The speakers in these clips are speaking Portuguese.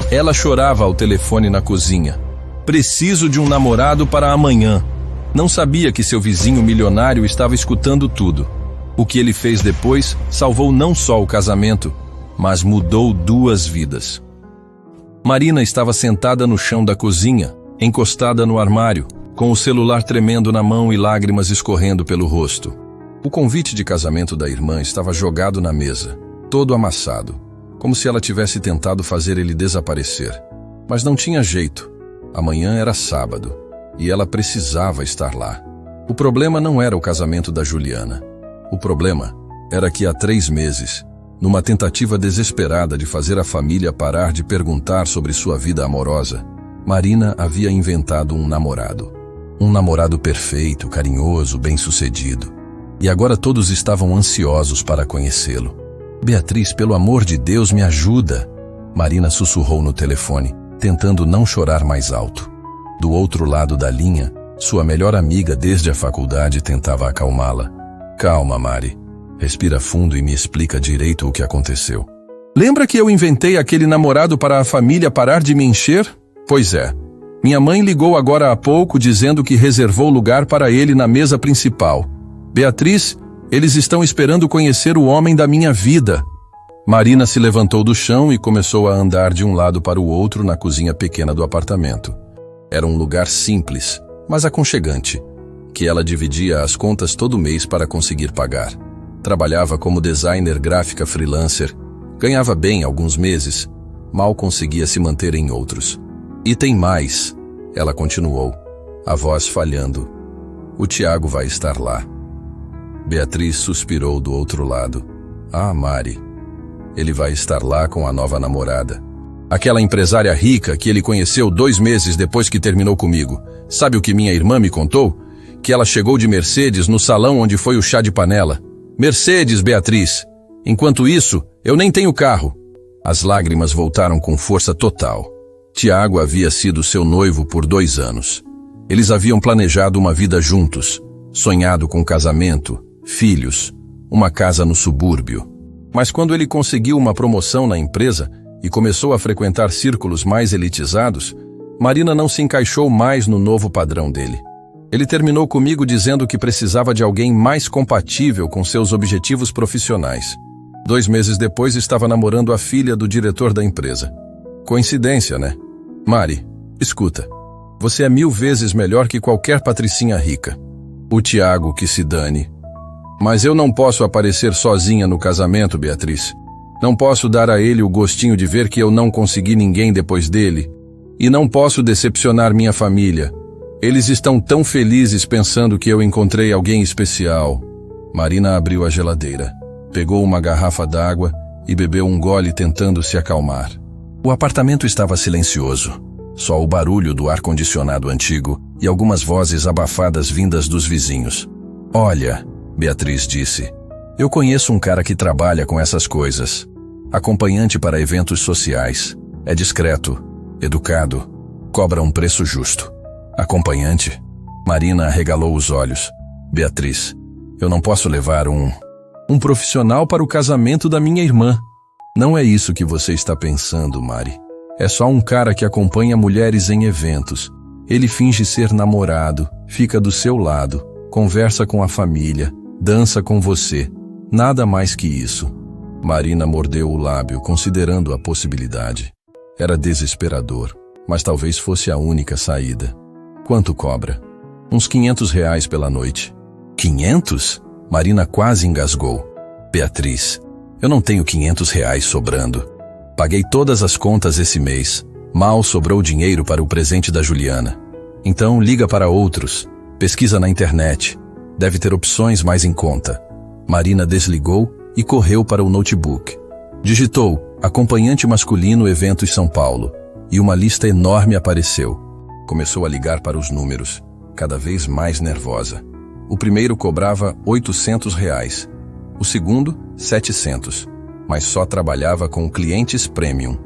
Ela chorava ao telefone na cozinha. Preciso de um namorado para amanhã. Não sabia que seu vizinho milionário estava escutando tudo. O que ele fez depois salvou não só o casamento, mas mudou 2 vidas. Marina estava sentada no chão da cozinha, encostada no armário, com o celular tremendo na mão e lágrimas escorrendo pelo rosto. O convite de casamento da irmã estava jogado na mesa, todo amassado, como se ela tivesse tentado fazer ele desaparecer. Mas não tinha jeito. Amanhã era sábado, e ela precisava estar lá. O problema não era o casamento da Juliana. O problema era que há 3 meses, numa tentativa desesperada de fazer a família parar de perguntar sobre sua vida amorosa, Marina havia inventado um namorado. Um namorado perfeito, carinhoso, bem-sucedido. E agora todos estavam ansiosos para conhecê-lo. Beatriz, pelo amor de Deus, me ajuda! Marina sussurrou no telefone, tentando não chorar mais alto. Do outro lado da linha, sua melhor amiga desde a faculdade tentava acalmá-la. Calma, Mari. Respira fundo e me explica direito o que aconteceu. Lembra que eu inventei aquele namorado para a família parar de me encher? Pois é. Minha mãe ligou agora há pouco dizendo que reservou lugar para ele na mesa principal. Beatriz, eles estão esperando conhecer o homem da minha vida. Marina se levantou do chão e começou a andar de um lado para o outro na cozinha pequena do apartamento. Era um lugar simples, mas aconchegante, que ela dividia as contas todo mês para conseguir pagar. Trabalhava como designer gráfica freelancer, ganhava bem alguns meses, mal conseguia se manter em outros. E tem mais, ela continuou, a voz falhando. O Tiago vai estar lá. Beatriz suspirou do outro lado. Ah, Mari, ele vai estar lá com a nova namorada. Aquela empresária rica que ele conheceu 2 meses depois que terminou comigo. Sabe o que minha irmã me contou? Que ela chegou de Mercedes no salão onde foi o chá de panela. Mercedes, Beatriz. Enquanto isso, eu nem tenho carro. As lágrimas voltaram com força total. Tiago havia sido seu noivo por 2 anos. Eles haviam planejado uma vida juntos, sonhado com casamento, filhos, uma casa no subúrbio. Mas quando ele conseguiu uma promoção na empresa e começou a frequentar círculos mais elitizados, Marina não se encaixou mais no novo padrão dele. Ele terminou comigo dizendo que precisava de alguém mais compatível com seus objetivos profissionais. 2 meses depois estava namorando a filha do diretor da empresa. Coincidência, né? Mari, escuta. Você é 1000 vezes melhor que qualquer patricinha rica. O Tiago que se dane. Mas eu não posso aparecer sozinha no casamento, Beatriz. Não posso dar a ele o gostinho de ver que eu não consegui ninguém depois dele. E não posso decepcionar minha família. Eles estão tão felizes pensando que eu encontrei alguém especial. Marina abriu a geladeira, pegou uma garrafa d'água e bebeu um gole tentando se acalmar. O apartamento estava silencioso. Só o barulho do ar-condicionado antigo e algumas vozes abafadas vindas dos vizinhos. Olha, Beatriz disse, eu conheço um cara que trabalha com essas coisas. Acompanhante para eventos sociais. É discreto, educado, cobra um preço justo. Acompanhante? Marina arregalou os olhos. Beatriz, eu não posso levar um profissional para o casamento da minha irmã. Não é isso que você está pensando, Mari. É só um cara que acompanha mulheres em eventos. Ele finge ser namorado, fica do seu lado, conversa com a família, dança com você. Nada mais que isso. Marina mordeu o lábio, considerando a possibilidade. Era desesperador, mas talvez fosse a única saída. Quanto cobra? Uns R$500 pela noite. 500? Marina quase engasgou. Beatriz, eu não tenho R$500 sobrando. Paguei todas as contas esse mês. Mal sobrou dinheiro para o presente da Juliana. Então liga para outros. Pesquisa na internet. Deve ter opções mais em conta. Marina desligou e correu para o notebook. Digitou acompanhante masculino eventos São Paulo e uma lista enorme apareceu. Começou a ligar para os números, cada vez mais nervosa. O primeiro cobrava R$800, o segundo 700, mas só trabalhava com clientes premium.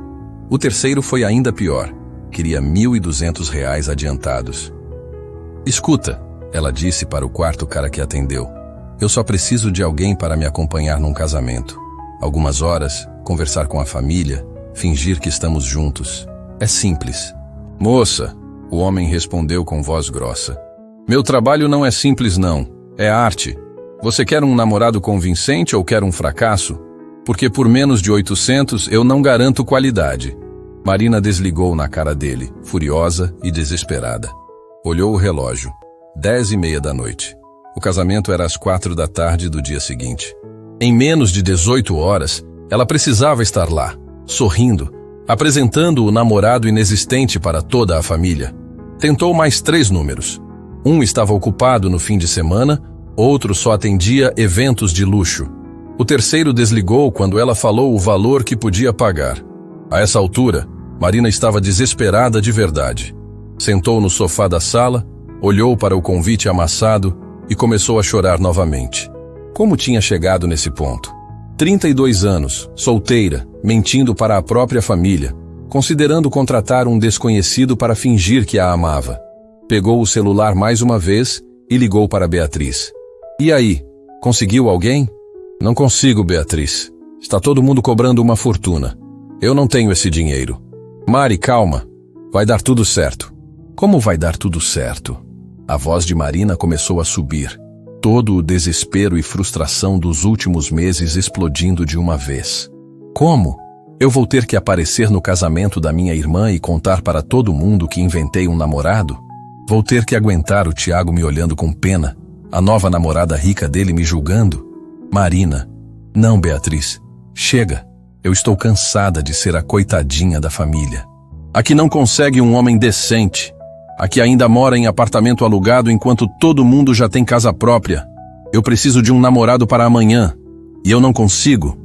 O terceiro foi ainda pior, queria R$1.200 adiantados. Escuta, ela disse para o quarto cara que atendeu. Eu só preciso de alguém para me acompanhar num casamento. Algumas horas, conversar com a família, fingir que estamos juntos. É simples. Moça, o homem respondeu com voz grossa. Meu trabalho não é simples não, é arte. Você quer um namorado convincente ou quer um fracasso? Porque por menos de 800 eu não garanto qualidade. Marina desligou na cara dele, furiosa e desesperada. Olhou o relógio. 10h30 da noite. O casamento era às 4 da tarde do dia seguinte. Em menos de 18 horas, ela precisava estar lá, sorrindo, apresentando o namorado inexistente para toda a família. Tentou mais 3 números. Um estava ocupado no fim de semana, outro só atendia eventos de luxo. O terceiro desligou quando ela falou o valor que podia pagar. A essa altura, Marina estava desesperada de verdade. Sentou no sofá da sala, olhou para o convite amassado e começou a chorar novamente. Como tinha chegado nesse ponto? 32 anos, solteira, mentindo para a própria família, considerando contratar um desconhecido para fingir que a amava. Pegou o celular mais uma vez e ligou para Beatriz. E aí, conseguiu alguém? Não consigo, Beatriz. Está todo mundo cobrando uma fortuna. Eu não tenho esse dinheiro. Mari, calma. Vai dar tudo certo. Como vai dar tudo certo? A voz de Marina começou a subir. Todo o desespero e frustração dos últimos meses explodindo de uma vez. Como? Eu vou ter que aparecer no casamento da minha irmã e contar para todo mundo que inventei um namorado? Vou ter que aguentar o Tiago me olhando com pena, a nova namorada rica dele me julgando? Marina. Não, Beatriz. Chega. Eu estou cansada de ser a coitadinha da família. Aqui não consegue um homem decente. Aqui ainda mora em apartamento alugado enquanto todo mundo já tem casa própria. Eu preciso de um namorado para amanhã. E eu não consigo.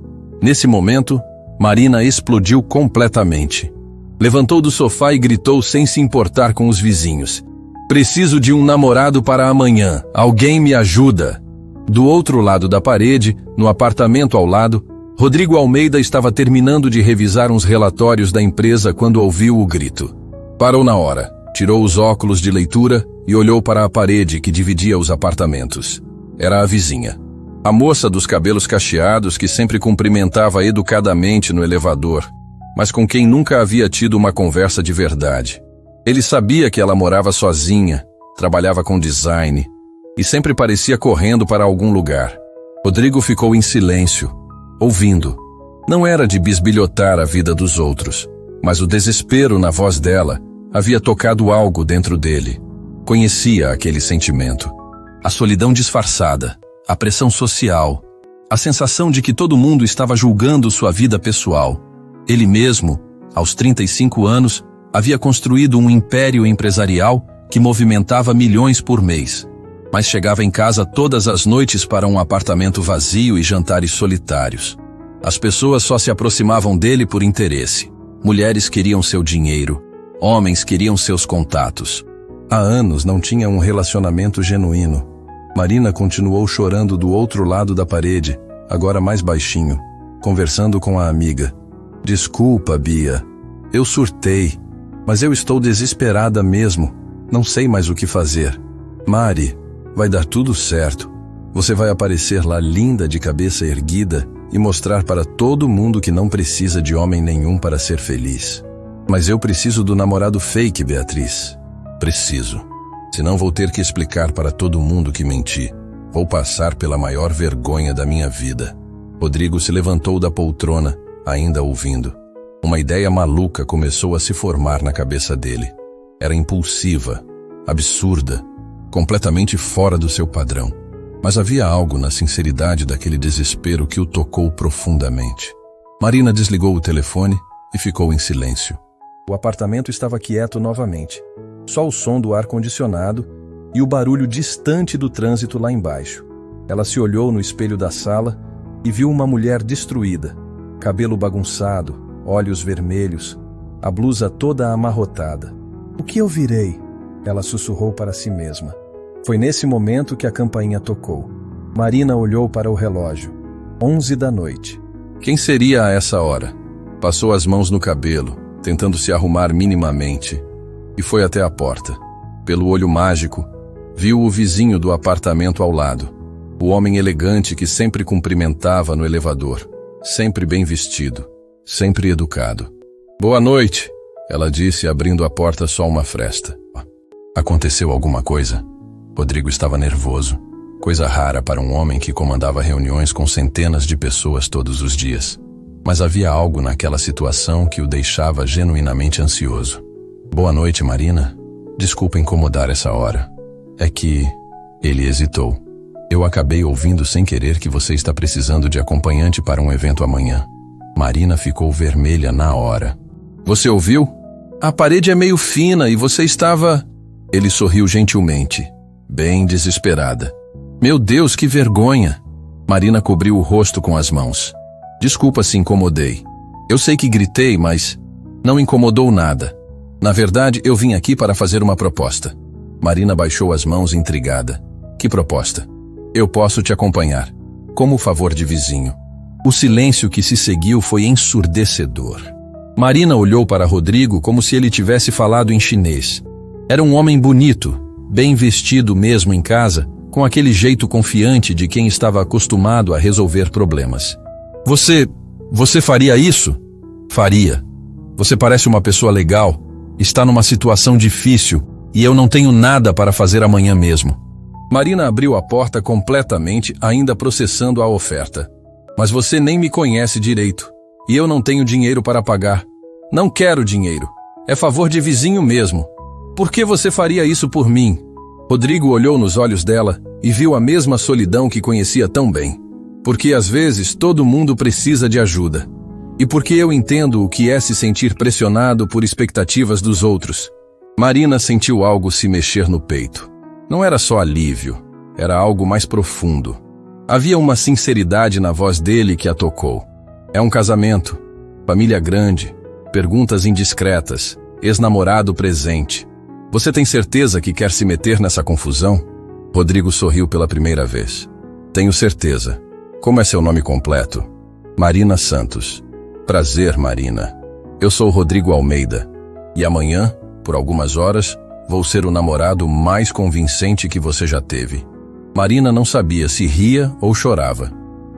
Nesse momento, Marina explodiu completamente. Levantou do sofá e gritou sem se importar com os vizinhos. Preciso de um namorado para amanhã. Alguém me ajuda. Do outro lado da parede, no apartamento ao lado, Rodrigo Almeida estava terminando de revisar uns relatórios da empresa quando ouviu o grito. Parou na hora, tirou os óculos de leitura e olhou para a parede que dividia os apartamentos. Era a vizinha. A moça dos cabelos cacheados que sempre cumprimentava educadamente no elevador, mas com quem nunca havia tido uma conversa de verdade. Ele sabia que ela morava sozinha, trabalhava com design e sempre parecia correndo para algum lugar. Rodrigo ficou em silêncio, ouvindo. Não era de bisbilhotar a vida dos outros, mas o desespero na voz dela havia tocado algo dentro dele. Conhecia aquele sentimento. A solidão disfarçada, a pressão social, a sensação de que todo mundo estava julgando sua vida pessoal. Ele mesmo, aos 35 anos, havia construído um império empresarial que movimentava milhões por mês, mas chegava em casa todas as noites para um apartamento vazio e jantares solitários. As pessoas só se aproximavam dele por interesse. Mulheres queriam seu dinheiro, homens queriam seus contatos. Há anos não tinha um relacionamento genuíno. Marina continuou chorando do outro lado da parede, agora mais baixinho, conversando com a amiga. Desculpa, Bia. Eu surtei, mas eu estou desesperada mesmo. Não sei mais o que fazer. Mari, vai dar tudo certo. Você vai aparecer lá linda de cabeça erguida e mostrar para todo mundo que não precisa de homem nenhum para ser feliz. Mas eu preciso do namorado fake, Beatriz. Preciso. Senão vou ter que explicar para todo mundo que menti. Vou passar pela maior vergonha da minha vida. Rodrigo se levantou da poltrona, ainda ouvindo. Uma ideia maluca começou a se formar na cabeça dele. Era impulsiva, absurda, completamente fora do seu padrão. Mas havia algo na sinceridade daquele desespero que o tocou profundamente. Marina desligou o telefone e ficou em silêncio. O apartamento estava quieto novamente. Só o som do ar-condicionado e o barulho distante do trânsito lá embaixo. Ela se olhou no espelho da sala e viu uma mulher destruída. Cabelo bagunçado, olhos vermelhos, a blusa toda amarrotada. O que eu virei? Ela sussurrou para si mesma. Foi nesse momento que a campainha tocou. Marina olhou para o relógio. 11 da noite. Quem seria a essa hora? Passou as mãos no cabelo, tentando se arrumar minimamente, e foi até a porta. Pelo olho mágico, viu o vizinho do apartamento ao lado, o homem elegante que sempre cumprimentava no elevador, sempre bem vestido, sempre educado. Boa noite, ela disse, abrindo a porta só uma fresta. Aconteceu alguma coisa? Rodrigo estava nervoso, coisa rara para um homem que comandava reuniões com centenas de pessoas todos os dias. Mas havia algo naquela situação que o deixava genuinamente ansioso. Boa noite, Marina. Desculpa incomodar essa hora. É que... Ele hesitou. Eu acabei ouvindo sem querer que você está precisando de acompanhante para um evento amanhã. Marina ficou vermelha na hora. Você ouviu? A parede é meio fina e você estava... Ele sorriu gentilmente, bem desesperada. Meu Deus, que vergonha! Marina cobriu o rosto com as mãos. Desculpa se incomodei. Eu sei que gritei, mas não incomodou nada. Na verdade, eu vim aqui para fazer uma proposta. Marina baixou as mãos intrigada. Que proposta? Eu posso te acompanhar, como favor de vizinho. O silêncio que se seguiu foi ensurdecedor. Marina olhou para Rodrigo como se ele tivesse falado em chinês. Era um homem bonito, bem vestido mesmo em casa, com aquele jeito confiante de quem estava acostumado a resolver problemas. Você faria isso? Faria. Você parece uma pessoa legal, está numa situação difícil e eu não tenho nada para fazer amanhã mesmo. Marina abriu a porta completamente, ainda processando a oferta. Mas você nem me conhece direito, e eu não tenho dinheiro para pagar. Não quero dinheiro. É favor de vizinho mesmo. Por que você faria isso por mim? Rodrigo olhou nos olhos dela e viu a mesma solidão que conhecia tão bem. Porque às vezes todo mundo precisa de ajuda. E porque eu entendo o que é se sentir pressionado por expectativas dos outros. Marina sentiu algo se mexer no peito. Não era só alívio, era algo mais profundo. Havia uma sinceridade na voz dele que a tocou. É um casamento, família grande, perguntas indiscretas, ex-namorado presente. Você tem certeza que quer se meter nessa confusão? Rodrigo sorriu pela primeira vez. Tenho certeza. Como é seu nome completo? Marina Santos. Prazer, Marina. Eu sou Rodrigo Almeida. E amanhã, por algumas horas, vou ser o namorado mais convincente que você já teve. Marina não sabia se ria ou chorava.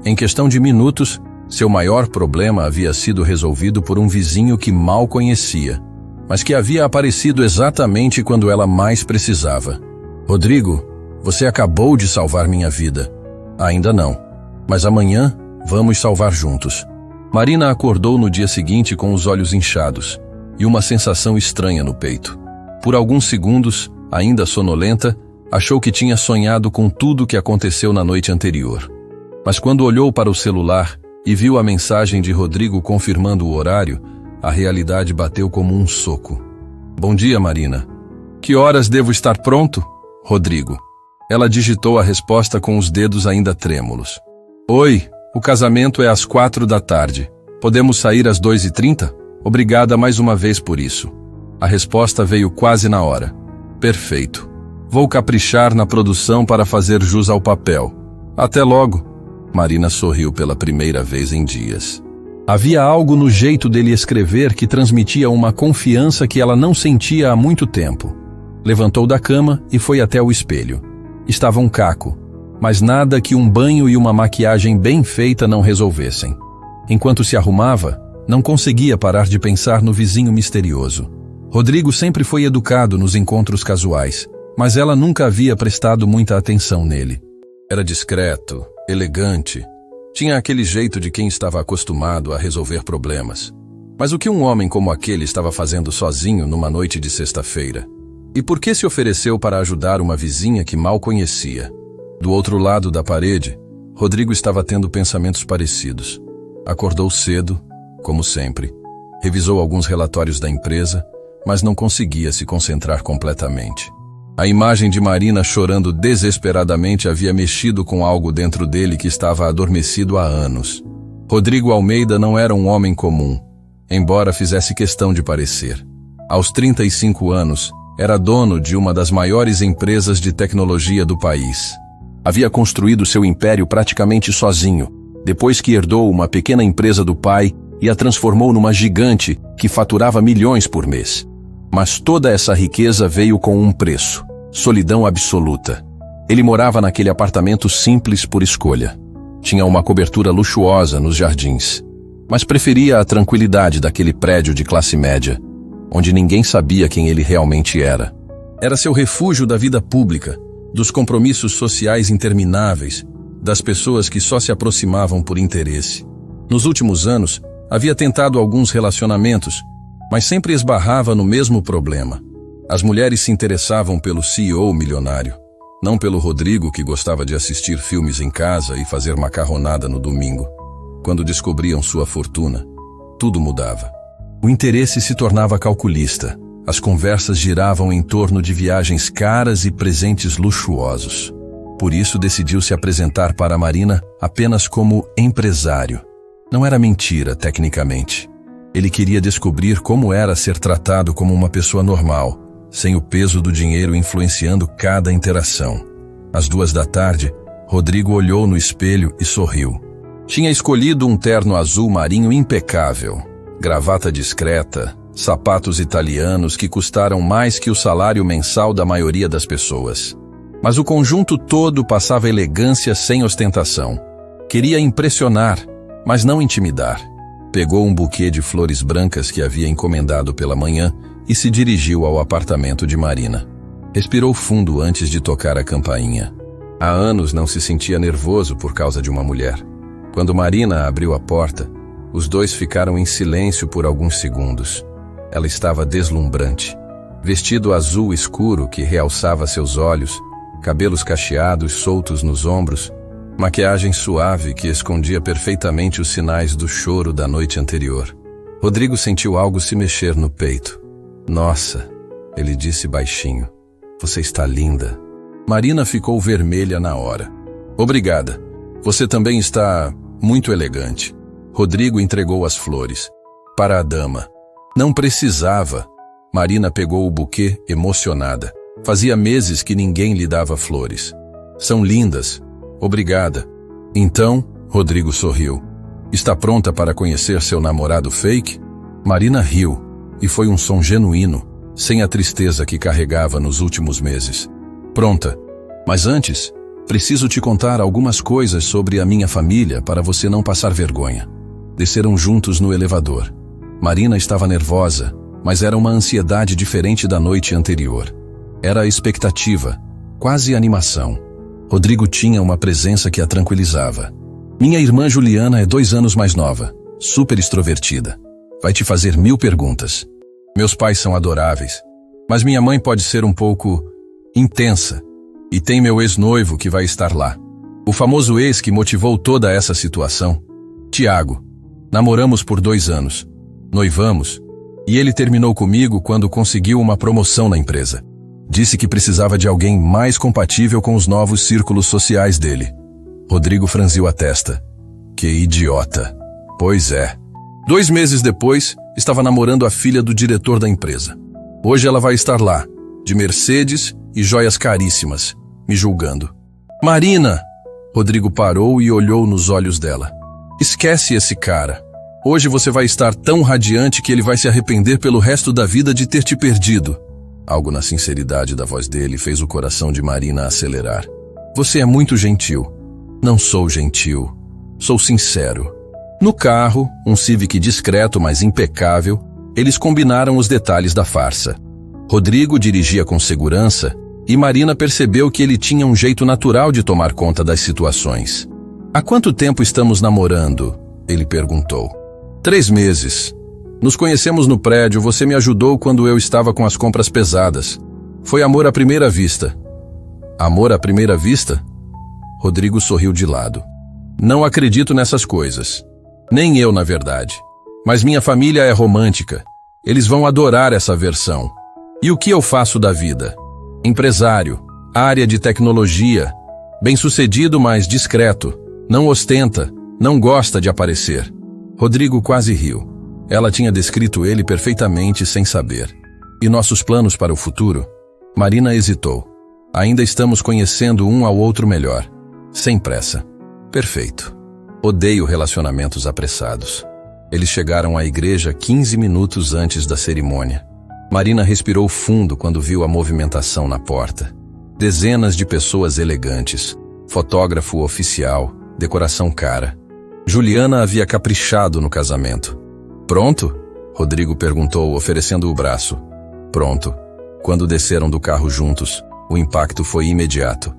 Em questão de minutos, seu maior problema havia sido resolvido por um vizinho que mal conhecia, mas que havia aparecido exatamente quando ela mais precisava. Rodrigo, você acabou de salvar minha vida. Ainda não, mas amanhã vamos salvar juntos. Marina acordou no dia seguinte com os olhos inchados e uma sensação estranha no peito. Por alguns segundos, ainda sonolenta, achou que tinha sonhado com tudo o que aconteceu na noite anterior. Mas quando olhou para o celular e viu a mensagem de Rodrigo confirmando o horário, a realidade bateu como um soco. Bom dia, Marina. Que horas devo estar pronto? Rodrigo. Ela digitou a resposta com os dedos ainda trêmulos. Oi, o casamento é às 4 da tarde. Podemos sair às 2h30? Obrigada mais uma vez por isso. A resposta veio quase na hora. Perfeito. Vou caprichar na produção para fazer jus ao papel. Até logo. Marina sorriu pela primeira vez em dias. Havia algo no jeito dele escrever que transmitia uma confiança que ela não sentia há muito tempo. Levantou da cama e foi até o espelho. Estava um caco, mas nada que um banho e uma maquiagem bem feita não resolvessem. Enquanto se arrumava, não conseguia parar de pensar no vizinho misterioso. Rodrigo sempre foi educado nos encontros casuais, mas ela nunca havia prestado muita atenção nele. Era discreto, elegante, tinha aquele jeito de quem estava acostumado a resolver problemas. Mas o que um homem como aquele estava fazendo sozinho numa noite de sexta-feira? E por que se ofereceu para ajudar uma vizinha que mal conhecia? Do outro lado da parede, Rodrigo estava tendo pensamentos parecidos. Acordou cedo, como sempre, revisou alguns relatórios da empresa, mas não conseguia se concentrar completamente. A imagem de Marina chorando desesperadamente havia mexido com algo dentro dele que estava adormecido há anos. Rodrigo Almeida não era um homem comum, embora fizesse questão de parecer. Aos 35 anos, era dono de uma das maiores empresas de tecnologia do país. Havia construído seu império praticamente sozinho, depois que herdou uma pequena empresa do pai e a transformou numa gigante que faturava milhões por mês. Mas toda essa riqueza veio com um preço: solidão absoluta. Ele morava naquele apartamento simples por escolha. Tinha uma cobertura luxuosa nos jardins, mas preferia a tranquilidade daquele prédio de classe média. onde ninguém sabia quem ele realmente era. Era seu refúgio da vida pública, dos compromissos sociais intermináveis, das pessoas que só se aproximavam por interesse. Nos últimos anos, havia tentado alguns relacionamentos, mas sempre esbarrava no mesmo problema. As mulheres se interessavam pelo CEO milionário, não pelo Rodrigo, que gostava de assistir filmes em casa e fazer macarronada no domingo. Quando descobriam sua fortuna, tudo mudava. O interesse se tornava calculista. As conversas giravam em torno de viagens caras e presentes luxuosos. Por isso decidiu se apresentar para a Marina apenas como empresário. Não era mentira, tecnicamente. Ele queria descobrir como era ser tratado como uma pessoa normal, sem o peso do dinheiro influenciando cada interação. Às 2 da tarde, Rodrigo olhou no espelho e sorriu. Tinha escolhido um terno azul marinho impecável, gravata discreta, sapatos italianos que custaram mais que o salário mensal da maioria das pessoas. Mas o conjunto todo passava elegância sem ostentação. Queria impressionar, mas não intimidar. Pegou um buquê de flores brancas que havia encomendado pela manhã e se dirigiu ao apartamento de Marina. Respirou fundo antes de tocar a campainha. Há anos não se sentia nervoso por causa de uma mulher. Quando Marina abriu a porta, os dois ficaram em silêncio por alguns segundos. Ela estava deslumbrante. Vestido azul escuro que realçava seus olhos, cabelos cacheados soltos nos ombros, maquiagem suave que escondia perfeitamente os sinais do choro da noite anterior. Rodrigo sentiu algo se mexer no peito. Nossa, ele disse baixinho. Você está linda. Marina ficou vermelha na hora. Obrigada. Você também está muito elegante. Rodrigo entregou as flores. Para a dama. Não precisava. Marina pegou o buquê, emocionada. Fazia meses que ninguém lhe dava flores. São lindas. Obrigada. Então, Rodrigo sorriu. Está pronta para conhecer seu namorado fake? Marina riu, e foi um som genuíno, sem a tristeza que carregava nos últimos meses. Pronta. Mas antes, preciso te contar algumas coisas sobre a minha família para você não passar vergonha. Desceram juntos no elevador. Marina estava nervosa, mas era uma ansiedade diferente da noite anterior. Era a expectativa, quase animação. Rodrigo tinha uma presença que a tranquilizava. Minha irmã Juliana é 2 anos mais nova, super extrovertida. Vai te fazer 1000 perguntas. Meus pais são adoráveis, mas minha mãe pode ser um pouco intensa. E tem meu ex-noivo que vai estar lá. O famoso ex que motivou toda essa situação. Tiago. Namoramos por 2 anos. Noivamos. E ele terminou comigo quando conseguiu uma promoção na empresa. Disse que precisava de alguém mais compatível com os novos círculos sociais dele. Rodrigo franziu a testa. Que idiota. Pois é. 2 meses depois, estava namorando a filha do diretor da empresa. Hoje ela vai estar lá, de Mercedes e joias caríssimas, me julgando. Marina! Rodrigo parou e olhou nos olhos dela. Esquece esse cara. Hoje você vai estar tão radiante que ele vai se arrepender pelo resto da vida de ter te perdido. Algo na sinceridade da voz dele fez o coração de Marina acelerar. Você é muito gentil. Não sou gentil. Sou sincero. No carro, um Civic discreto, mas impecável, eles combinaram os detalhes da farsa. Rodrigo dirigia com segurança e Marina percebeu que ele tinha um jeito natural de tomar conta das situações. Há quanto tempo estamos namorando? Ele perguntou. 3 meses. Nos conhecemos no prédio, você me ajudou quando eu estava com as compras pesadas. Foi amor à primeira vista. Amor à primeira vista? Rodrigo sorriu de lado. Não acredito nessas coisas. Nem eu, na verdade. Mas minha família é romântica. Eles vão adorar essa versão. E o que eu faço da vida? Empresário, área de tecnologia, bem-sucedido, mas discreto. Não ostenta, não gosta de aparecer. Rodrigo quase riu. Ela tinha descrito ele perfeitamente sem saber. E nossos planos para o futuro? Marina hesitou. Ainda estamos conhecendo um ao outro melhor. Sem pressa. Perfeito. Odeio relacionamentos apressados. Eles chegaram à igreja 15 minutos antes da cerimônia. Marina respirou fundo quando viu a movimentação na porta. Dezenas de pessoas elegantes, fotógrafo oficial, decoração cara. Juliana havia caprichado no casamento. Pronto? Rodrigo perguntou, oferecendo o braço. Pronto. Quando desceram do carro juntos, o impacto foi imediato.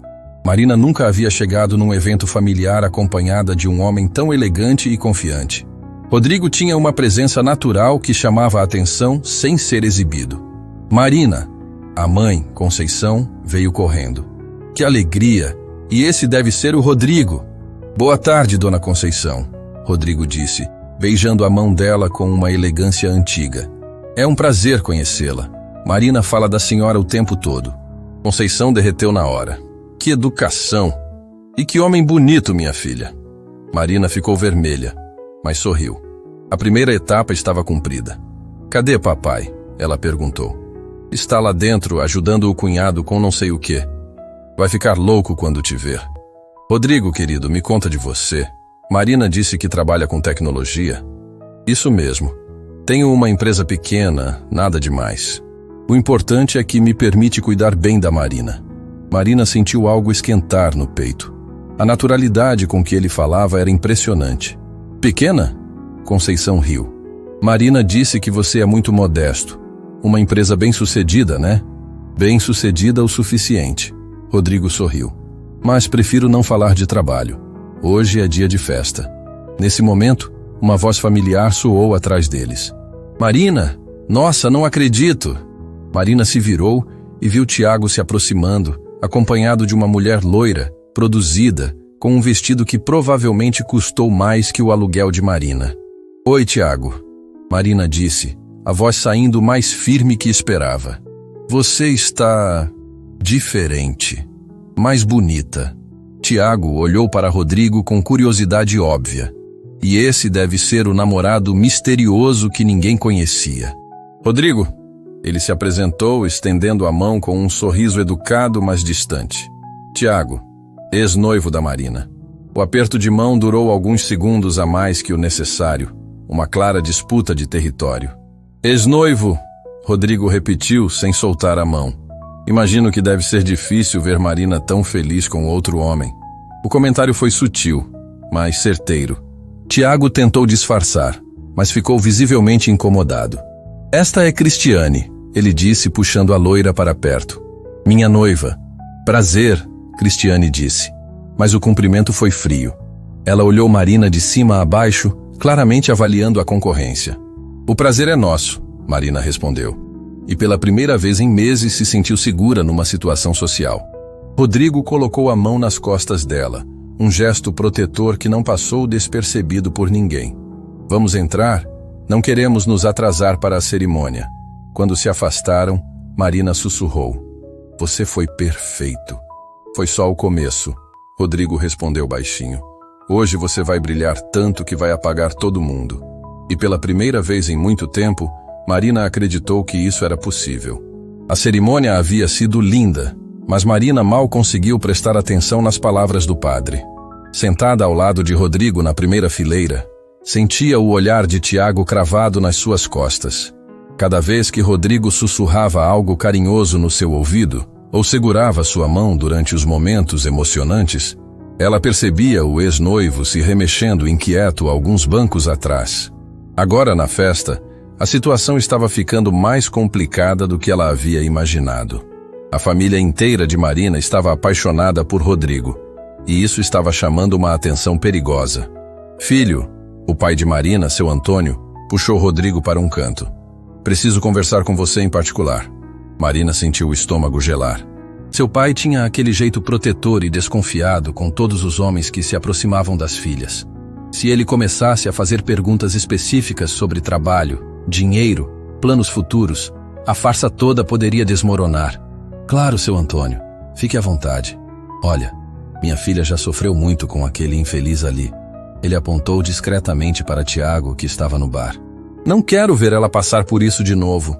Marina nunca havia chegado num evento familiar acompanhada de um homem tão elegante e confiante. Rodrigo tinha uma presença natural que chamava a atenção sem ser exibido. Marina, a mãe, Conceição, veio correndo. Que alegria! E esse deve ser o Rodrigo. Boa tarde, dona Conceição, Rodrigo disse, beijando a mão dela com uma elegância antiga. É um prazer conhecê-la. Marina fala da senhora o tempo todo. Conceição derreteu na hora. Que educação! E que homem bonito, minha filha. Marina ficou vermelha, mas sorriu. A primeira etapa estava cumprida. Cadê papai? Ela perguntou. Está lá dentro, ajudando o cunhado com não sei o quê. Vai ficar louco quando te ver. Rodrigo, querido, me conta de você. Marina disse que trabalha com tecnologia. Isso mesmo. Tenho uma empresa pequena, nada demais. O importante é que me permite cuidar bem da Marina. Marina sentiu algo esquentar no peito. A naturalidade com que ele falava era impressionante. Pequena? Conceição riu. Marina disse que você é muito modesto. Uma empresa bem-sucedida, né? Bem-sucedida o suficiente. Rodrigo sorriu. Mas prefiro não falar de trabalho. Hoje é dia de festa. Nesse momento, uma voz familiar soou atrás deles. Marina! Nossa, não acredito! Marina se virou e viu Tiago se aproximando, acompanhado de uma mulher loira, produzida, com um vestido que provavelmente custou mais que o aluguel de Marina. Oi, Tiago, Marina disse, a voz saindo mais firme que esperava. Você está diferente, mais bonita. Tiago olhou para Rodrigo com curiosidade óbvia. E esse deve ser o namorado misterioso que ninguém conhecia. Rodrigo, ele se apresentou, estendendo a mão com um sorriso educado, mas distante. Tiago, ex-noivo da Marina. O aperto de mão durou alguns segundos a mais que o necessário, uma clara disputa de território. Ex-noivo, Rodrigo repetiu sem soltar a mão. Imagino que deve ser difícil ver Marina tão feliz com outro homem. O comentário foi sutil, mas certeiro. Tiago tentou disfarçar, mas ficou visivelmente incomodado. Esta é Cristiane, ele disse puxando a loira para perto. Minha noiva. Prazer, Cristiane disse. Mas o cumprimento foi frio. Ela olhou Marina de cima a baixo, claramente avaliando a concorrência. O prazer é nosso, Marina respondeu. E pela primeira vez em meses se sentiu segura numa situação social. Rodrigo colocou a mão nas costas dela, um gesto protetor que não passou despercebido por ninguém. Vamos entrar? Não queremos nos atrasar para a cerimônia. Quando se afastaram, Marina sussurrou. Você foi perfeito. Foi só o começo, Rodrigo respondeu baixinho. Hoje você vai brilhar tanto que vai apagar todo mundo. E pela primeira vez em muito tempo, Marina acreditou que isso era possível. A cerimônia havia sido linda, mas Marina mal conseguiu prestar atenção nas palavras do padre. Sentada ao lado de Rodrigo na primeira fileira, sentia o olhar de Tiago cravado nas suas costas. Cada vez que Rodrigo sussurrava algo carinhoso no seu ouvido, ou segurava sua mão durante os momentos emocionantes, ela percebia o ex-noivo se remexendo inquieto alguns bancos atrás. Agora na festa, a situação estava ficando mais complicada do que ela havia imaginado. A família inteira de Marina estava apaixonada por Rodrigo, e isso estava chamando uma atenção perigosa. Filho, o pai de Marina, seu Antônio, puxou Rodrigo para um canto. Preciso conversar com você em particular. Marina sentiu o estômago gelar. Seu pai tinha aquele jeito protetor e desconfiado com todos os homens que se aproximavam das filhas. Se ele começasse a fazer perguntas específicas sobre trabalho, dinheiro, planos futuros, a farsa toda poderia desmoronar. Claro, seu Antônio, fique à vontade. Olha, minha filha já sofreu muito com aquele infeliz ali. Ele apontou discretamente para Tiago, que estava no bar. Não quero ver ela passar por isso de novo.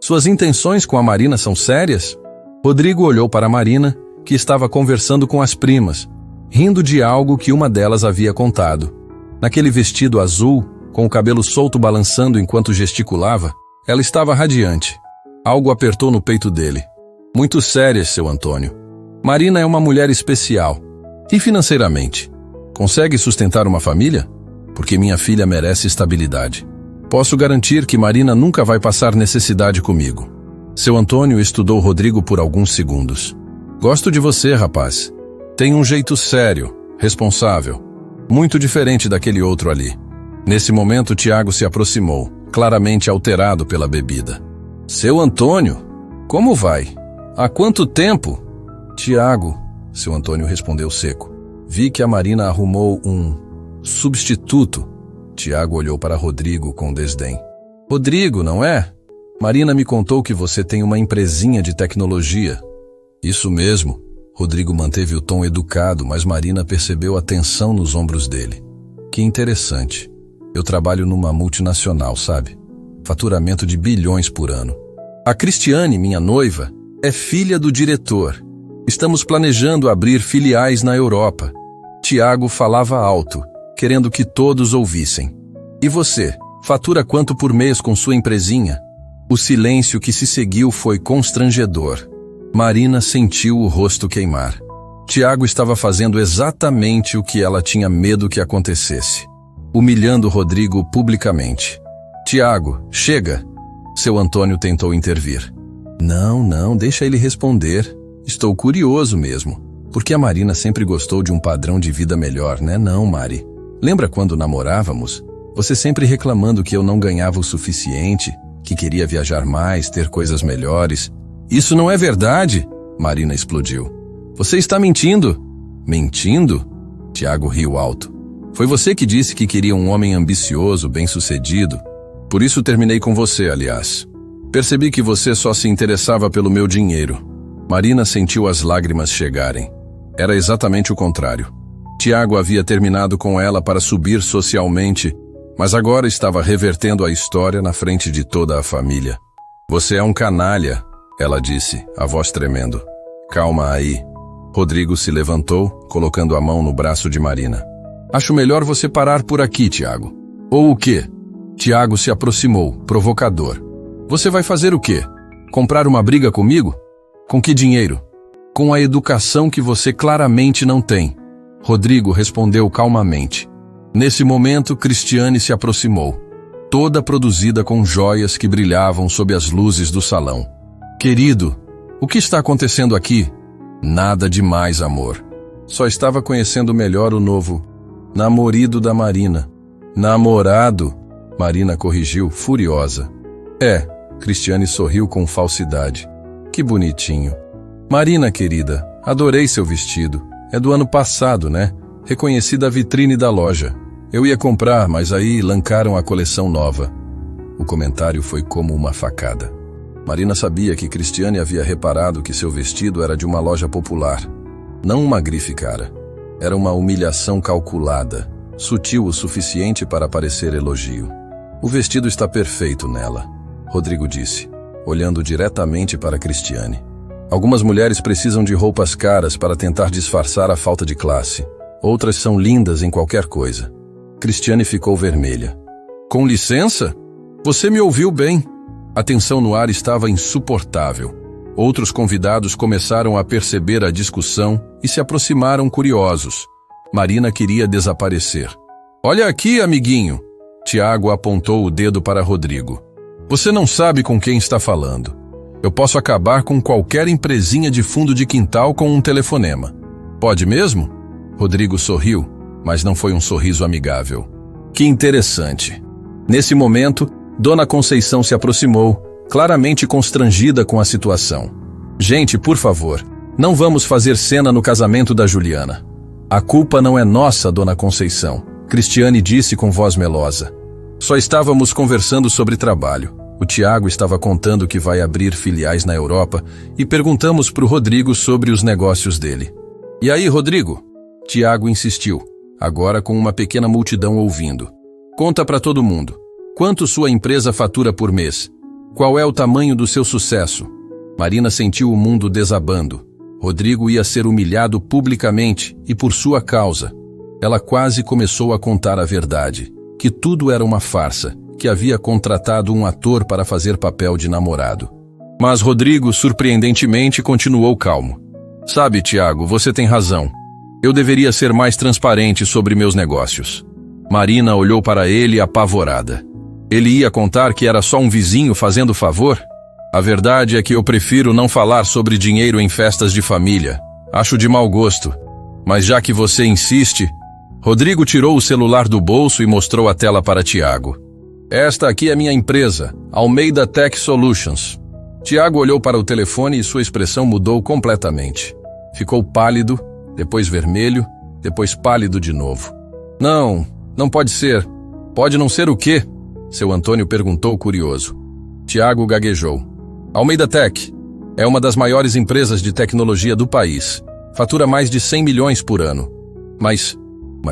Suas intenções com a Marina são sérias? Rodrigo olhou para a Marina, que estava conversando com as primas, rindo de algo que uma delas havia contado. Naquele vestido azul, com o cabelo solto balançando enquanto gesticulava, ela estava radiante. Algo apertou no peito dele. Muito séria, seu Antônio. Marina é uma mulher especial. E financeiramente? Consegue sustentar uma família? Porque minha filha merece estabilidade. Posso garantir que Marina nunca vai passar necessidade comigo. Seu Antônio estudou Rodrigo por alguns segundos. Gosto de você, rapaz. Tem um jeito sério, responsável, muito diferente daquele outro ali. Nesse momento, Tiago se aproximou, claramente alterado pela bebida. Seu Antônio? Como vai? Há quanto tempo? Tiago, seu Antônio respondeu seco. Vi que a Marina arrumou um substituto. Tiago olhou para Rodrigo com desdém. Rodrigo, não é? Marina me contou que você tem uma empresinha de tecnologia. Isso mesmo. Rodrigo manteve o tom educado, mas Marina percebeu a tensão nos ombros dele. Que interessante. Eu trabalho numa multinacional, sabe? Faturamento de bilhões por ano. A Cristiane, minha noiva, é filha do diretor. Estamos planejando abrir filiais na Europa. Tiago falava alto, querendo que todos ouvissem. E você, fatura quanto por mês com sua empresinha? O silêncio que se seguiu foi constrangedor. Marina sentiu o rosto queimar. Tiago estava fazendo exatamente o que ela tinha medo que acontecesse, humilhando Rodrigo publicamente. Tiago, chega! Seu Antônio tentou intervir. Não, deixa ele responder. Estou curioso mesmo, porque a Marina sempre gostou de um padrão de vida melhor, né não, Mari? Lembra quando namorávamos? Você sempre reclamando que eu não ganhava o suficiente, que queria viajar mais, ter coisas melhores. Isso não é verdade? Marina explodiu. Você está mentindo? Mentindo? Tiago riu alto. Foi você que disse que queria um homem ambicioso, bem-sucedido. Por isso terminei com você, aliás. Percebi que você só se interessava pelo meu dinheiro. Marina sentiu as lágrimas chegarem. Era exatamente o contrário. Tiago havia terminado com ela para subir socialmente, mas agora estava revertendo a história na frente de toda a família. Você é um canalha, ela disse, a voz tremendo. Calma aí. Rodrigo se levantou, colocando a mão no braço de Marina. Acho melhor você parar por aqui, Tiago. Ou o quê? Tiago se aproximou, provocador. Você vai fazer o quê? Comprar uma briga comigo? Com que dinheiro? Com a educação que você claramente não tem. Rodrigo respondeu calmamente. Nesse momento, Cristiane se aproximou, toda produzida com joias que brilhavam sob as luzes do salão. Querido, o que está acontecendo aqui? Nada demais, amor. Só estava conhecendo melhor o novo namorado da Marina. Namorado? Marina corrigiu, furiosa. Cristiane sorriu com falsidade. Que bonitinho. Marina, querida, adorei seu vestido. É do ano passado, né? Reconheci da vitrine da loja. Eu ia comprar, mas aí lançaram a coleção nova. O comentário foi como uma facada. Marina sabia que Cristiane havia reparado que seu vestido era de uma loja popular. Não uma grife cara. Era uma humilhação calculada, sutil o suficiente para parecer elogio. O vestido está perfeito nela, Rodrigo disse, olhando diretamente para Cristiane. Algumas mulheres precisam de roupas caras para tentar disfarçar a falta de classe. Outras são lindas em qualquer coisa. Cristiane ficou vermelha. Com licença? Você me ouviu bem. A tensão no ar estava insuportável. Outros convidados começaram a perceber a discussão e se aproximaram curiosos. Marina queria desaparecer. Olha aqui, amiguinho. Tiago apontou o dedo para Rodrigo. Você não sabe com quem está falando. Eu posso acabar com qualquer empresinha de fundo de quintal com um telefonema. Pode mesmo? Rodrigo sorriu, mas não foi um sorriso amigável. Que interessante. Nesse momento, Dona Conceição se aproximou, claramente constrangida com a situação. Gente, por favor, não vamos fazer cena no casamento da Juliana. A culpa não é nossa, Dona Conceição, Cristiane disse com voz melosa. Só estávamos conversando sobre trabalho. O Tiago estava contando que vai abrir filiais na Europa e perguntamos para o Rodrigo sobre os negócios dele. E aí, Rodrigo? Tiago insistiu, agora com uma pequena multidão ouvindo. Conta para todo mundo. Quanto sua empresa fatura por mês? Qual é o tamanho do seu sucesso? Marina sentiu o mundo desabando. Rodrigo ia ser humilhado publicamente e por sua causa. Ela quase começou a contar a verdade, que tudo era uma farsa, que havia contratado um ator para fazer papel de namorado. Mas Rodrigo, surpreendentemente, continuou calmo. Sabe, Tiago, você tem razão. Eu deveria ser mais transparente sobre meus negócios. Marina olhou para ele apavorada. Ele ia contar que era só um vizinho fazendo favor? A verdade é que eu prefiro não falar sobre dinheiro em festas de família. Acho de mau gosto. Mas já que você insiste... Rodrigo tirou o celular do bolso e mostrou a tela para Tiago. Esta aqui é minha empresa, Almeida Tech Solutions. Tiago olhou para o telefone e sua expressão mudou completamente. Ficou pálido, depois vermelho, depois pálido de novo. Não pode ser. Pode não ser o quê? Seu Antônio perguntou curioso. Tiago gaguejou. Almeida Tech é uma das maiores empresas de tecnologia do país. Fatura mais de 100 milhões por ano. Mas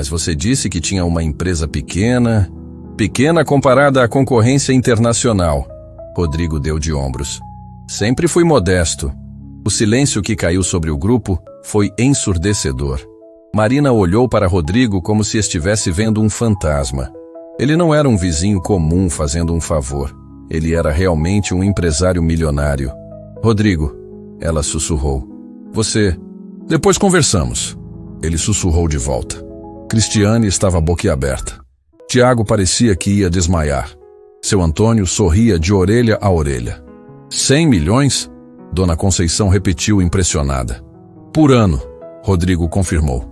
você disse que tinha uma empresa pequena... Pequena comparada à concorrência internacional. Rodrigo deu de ombros. Sempre fui modesto. O silêncio que caiu sobre o grupo foi ensurdecedor. Marina olhou para Rodrigo como se estivesse vendo um fantasma. Ele não era um vizinho comum fazendo um favor. Ele era realmente um empresário milionário. Rodrigo, ela sussurrou. Você... Depois conversamos. Ele sussurrou de volta. Cristiane estava boquiaberta. Tiago parecia que ia desmaiar. Seu Antônio sorria de orelha a orelha. 100 milhões? Dona Conceição repetiu impressionada. Por ano, Rodrigo confirmou.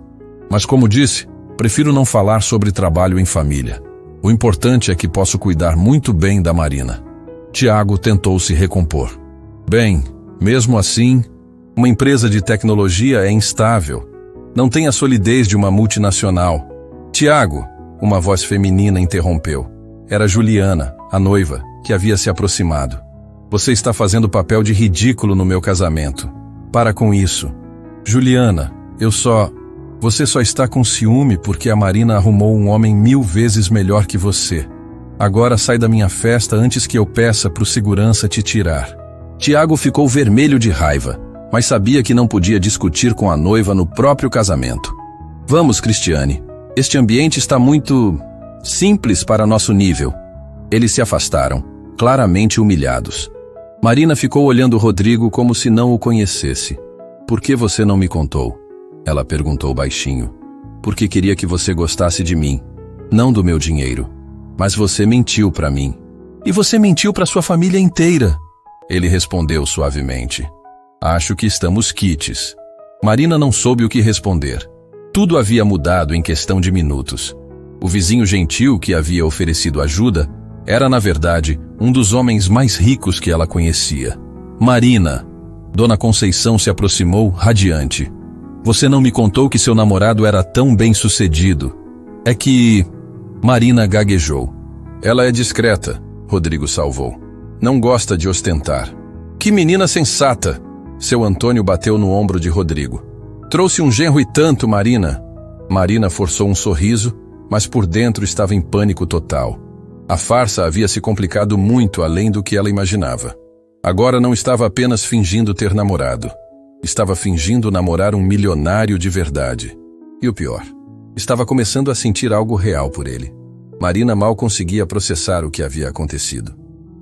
Mas como disse, prefiro não falar sobre trabalho em família. O importante é que posso cuidar muito bem da Marina. Tiago tentou se recompor. Bem, mesmo assim, uma empresa de tecnologia é instável. Não tem a solidez de uma multinacional. Tiago, uma voz feminina interrompeu. Era Juliana, a noiva, que havia se aproximado. Você está fazendo papel de ridículo no meu casamento. Para com isso. Juliana, Você só está com ciúme porque a Marina arrumou um homem 1000 vezes melhor que você. Agora sai da minha festa antes que eu peça pro segurança te tirar. Tiago ficou vermelho de raiva, mas sabia que não podia discutir com a noiva no próprio casamento. Vamos, Cristiane. Este ambiente está muito... simples para nosso nível. Eles se afastaram, claramente humilhados. Marina ficou olhando Rodrigo como se não o conhecesse. Por que você não me contou? Ela perguntou baixinho. Porque queria que você gostasse de mim, não do meu dinheiro. Mas você mentiu para mim. E você mentiu para sua família inteira. Ele respondeu suavemente. Acho que estamos quites. Marina não soube o que responder. Tudo havia mudado em questão de minutos. O vizinho gentil que havia oferecido ajuda era, na verdade, um dos homens mais ricos que ela conhecia. Marina. Dona Conceição se aproximou, radiante. Você não me contou que seu namorado era tão bem-sucedido. É que... Marina gaguejou. Ela é discreta, Rodrigo salvou. Não gosta de ostentar. Que menina sensata! Seu Antônio bateu no ombro de Rodrigo. Trouxe um genro e tanto, Marina. Marina forçou um sorriso, mas por dentro estava em pânico total. A farsa havia se complicado muito além do que ela imaginava. Agora não estava apenas fingindo ter namorado. Estava fingindo namorar um milionário de verdade. E o pior, estava começando a sentir algo real por ele. Marina mal conseguia processar o que havia acontecido.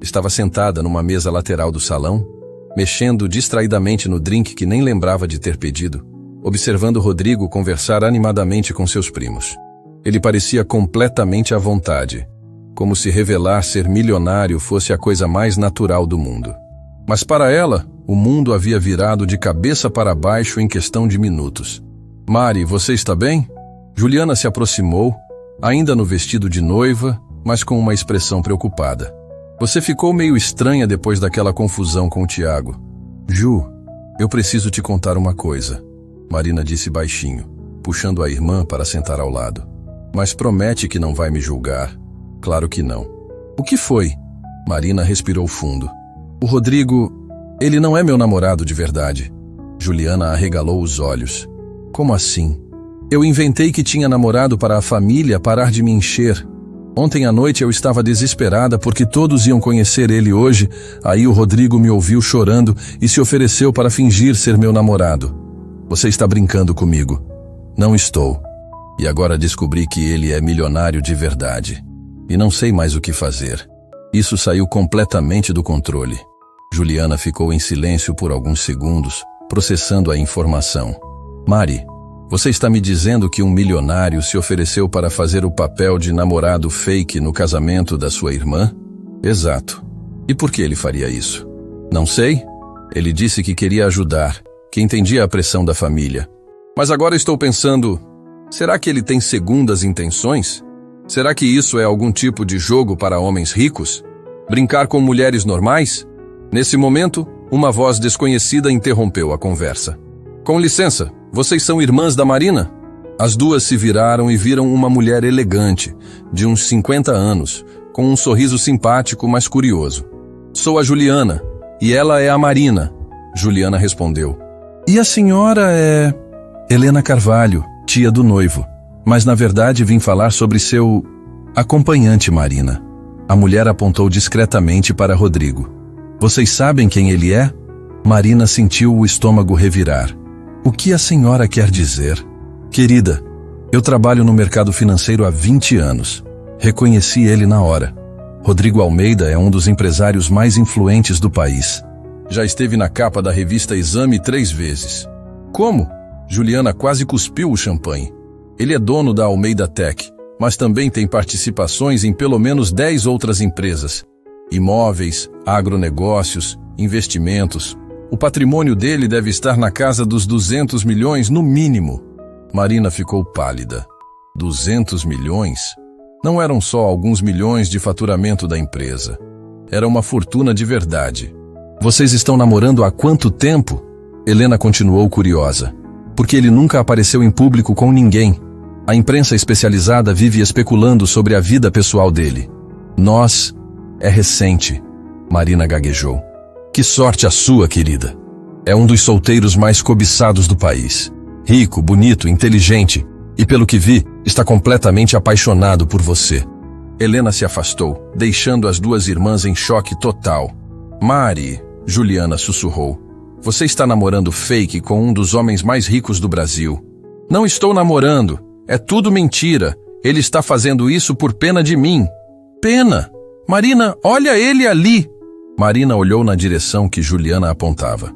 Estava sentada numa mesa lateral do salão, mexendo distraidamente no drink que nem lembrava de ter pedido, observando Rodrigo conversar animadamente com seus primos. Ele parecia completamente à vontade, como se revelar ser milionário fosse a coisa mais natural do mundo. Mas para ela, o mundo havia virado de cabeça para baixo em questão de minutos. Mari, você está bem? Juliana se aproximou, ainda no vestido de noiva, mas com uma expressão preocupada. Você ficou meio estranha depois daquela confusão com o Tiago. Ju, eu preciso te contar uma coisa, Marina disse baixinho, puxando a irmã para sentar ao lado. Mas promete que não vai me julgar. Claro que não. O que foi? Marina respirou fundo. O Rodrigo, ele não é meu namorado de verdade. Juliana arregalou os olhos. Como assim? Eu inventei que tinha namorado para a família parar de me encher. Ontem à noite eu estava desesperada porque todos iam conhecer ele hoje. Aí o Rodrigo me ouviu chorando e se ofereceu para fingir ser meu namorado. Você está brincando comigo. Não estou. E agora descobri que ele é milionário de verdade. E não sei mais o que fazer. Isso saiu completamente do controle. Juliana ficou em silêncio por alguns segundos, processando a informação. Mari, você está me dizendo que um milionário se ofereceu para fazer o papel de namorado fake no casamento da sua irmã? Exato. E por que ele faria isso? Não sei. Ele disse que queria ajudar, que entendia a pressão da família. Mas agora estou pensando, será que ele tem segundas intenções? Será que isso é algum tipo de jogo para homens ricos? Brincar com mulheres normais? Nesse momento, uma voz desconhecida interrompeu a conversa. Com licença, vocês são irmãs da Marina? As duas se viraram e viram uma mulher elegante, de uns 50 anos, com um sorriso simpático, mas curioso. Sou a Juliana, e ela é a Marina, Juliana respondeu. E a senhora é... Helena Carvalho, tia do noivo. Mas na verdade vim falar sobre seu... acompanhante, Marina. A mulher apontou discretamente para Rodrigo. Vocês sabem quem ele é? Marina sentiu o estômago revirar. O que a senhora quer dizer? Querida, eu trabalho no mercado financeiro há 20 anos. Reconheci ele na hora. Rodrigo Almeida é um dos empresários mais influentes do país. Já esteve na capa da revista Exame 3 vezes. Como? Juliana quase cuspiu o champanhe. Ele é dono da Almeida Tech, mas também tem participações em pelo menos 10 outras empresas. Imóveis, agronegócios, investimentos. O patrimônio dele deve estar na casa dos 200 milhões no mínimo. Marina ficou pálida. 200 milhões? Não eram só alguns milhões de faturamento da empresa. Era uma fortuna de verdade. Vocês estão namorando há quanto tempo? Helena continuou curiosa. Porque ele nunca apareceu em público com ninguém. A imprensa especializada vive especulando sobre a vida pessoal dele. Nós... É recente. Marina gaguejou. Que sorte a sua, querida. É um dos solteiros mais cobiçados do país. Rico, bonito, inteligente. E pelo que vi, está completamente apaixonado por você. Helena se afastou, deixando as duas irmãs em choque total. Mari, Juliana sussurrou. Você está namorando fake com um dos homens mais ricos do Brasil. Não estou namorando. É tudo mentira. Ele está fazendo isso por pena de mim. Pena? Marina, olha ele ali. Marina olhou na direção que Juliana apontava.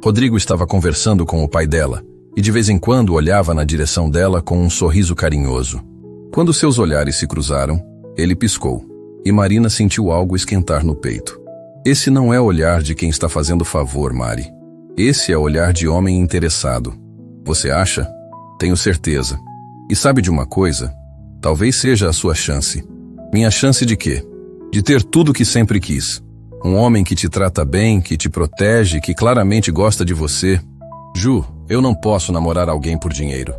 Rodrigo estava conversando com o pai dela e de vez em quando olhava na direção dela com um sorriso carinhoso. Quando seus olhares se cruzaram, ele piscou e Marina sentiu algo esquentar no peito. Esse não é o olhar de quem está fazendo favor, Mari. Esse é o olhar de homem interessado. Você acha? Tenho certeza. E sabe de uma coisa? Talvez seja a sua chance. Minha chance de quê? De ter tudo que sempre quis. Um homem que te trata bem, que te protege, que claramente gosta de você. Ju, eu não posso namorar alguém por dinheiro.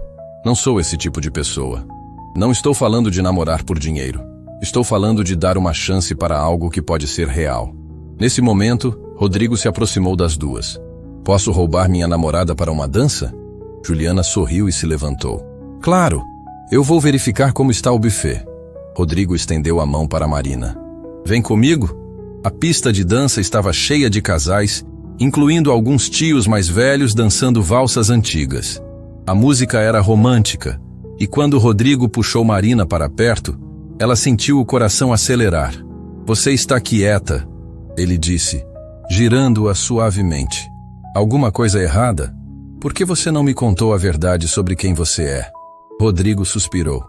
Não sou esse tipo de pessoa. Não estou falando de namorar por dinheiro. Estou falando de dar uma chance para algo que pode ser real. Nesse momento, Rodrigo se aproximou das duas. Posso roubar minha namorada para uma dança? Juliana sorriu e se levantou. Claro, eu vou verificar como está o buffet. Rodrigo estendeu a mão para Marina. Vem comigo? A pista de dança estava cheia de casais, incluindo alguns tios mais velhos dançando valsas antigas. A música era romântica, e quando Rodrigo puxou Marina para perto, ela sentiu o coração acelerar. Você está quieta, ele disse, girando-a suavemente. Alguma coisa errada? Por que você não me contou a verdade sobre quem você é? Rodrigo suspirou.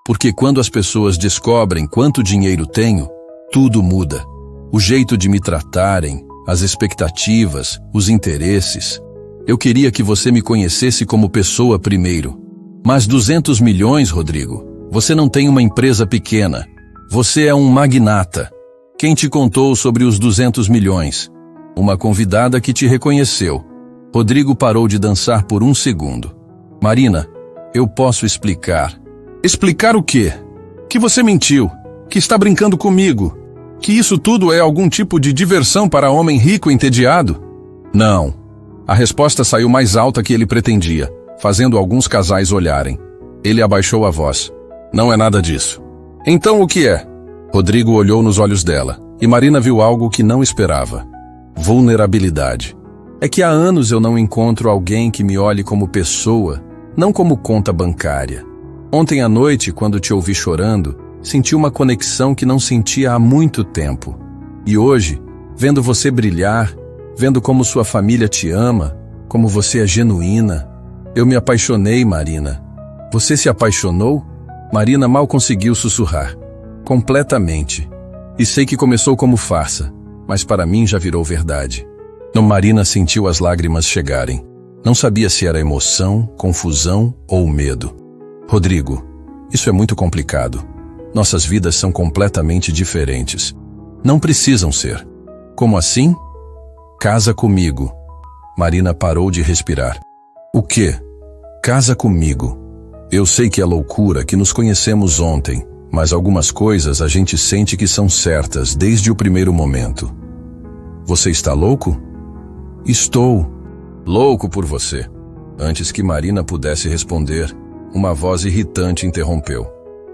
Porque quando as pessoas descobrem quanto dinheiro tenho, tudo muda. O jeito de me tratarem, as expectativas, os interesses. Eu queria que você me conhecesse como pessoa primeiro. Mas 200 milhões, Rodrigo. Você não tem uma empresa pequena. Você é um magnata. Quem te contou sobre os 200 milhões? Uma convidada que te reconheceu. Rodrigo parou de dançar por um segundo. Marina, eu posso explicar. Explicar o quê? Que você mentiu. Que está brincando comigo. Que isso tudo é algum tipo de diversão para homem rico entediado? Não. A resposta saiu mais alta que ele pretendia, fazendo alguns casais olharem. Ele abaixou a voz. Não é nada disso. Então o que é? Rodrigo olhou nos olhos dela, e Marina viu algo que não esperava. Vulnerabilidade. É que há anos eu não encontro alguém que me olhe como pessoa, não como conta bancária. Ontem à noite, quando te ouvi chorando, senti uma conexão que não sentia há muito tempo. E hoje, vendo você brilhar, vendo como sua família te ama, como você é genuína, eu me apaixonei, Marina. Você se apaixonou? Marina mal conseguiu sussurrar. Completamente. E sei que começou como farsa, mas para mim já virou verdade. Marina sentiu as lágrimas chegarem. Não sabia se era emoção, confusão ou medo. Rodrigo, isso é muito complicado. Nossas vidas são completamente diferentes. Não precisam ser. Como assim? Casa comigo. Marina parou de respirar. O quê? Casa comigo. Eu sei que é loucura, que nos conhecemos ontem, mas algumas coisas a gente sente que são certas desde o primeiro momento. Você está louco? Estou. Louco por você. Antes que Marina pudesse responder, uma voz irritante interrompeu.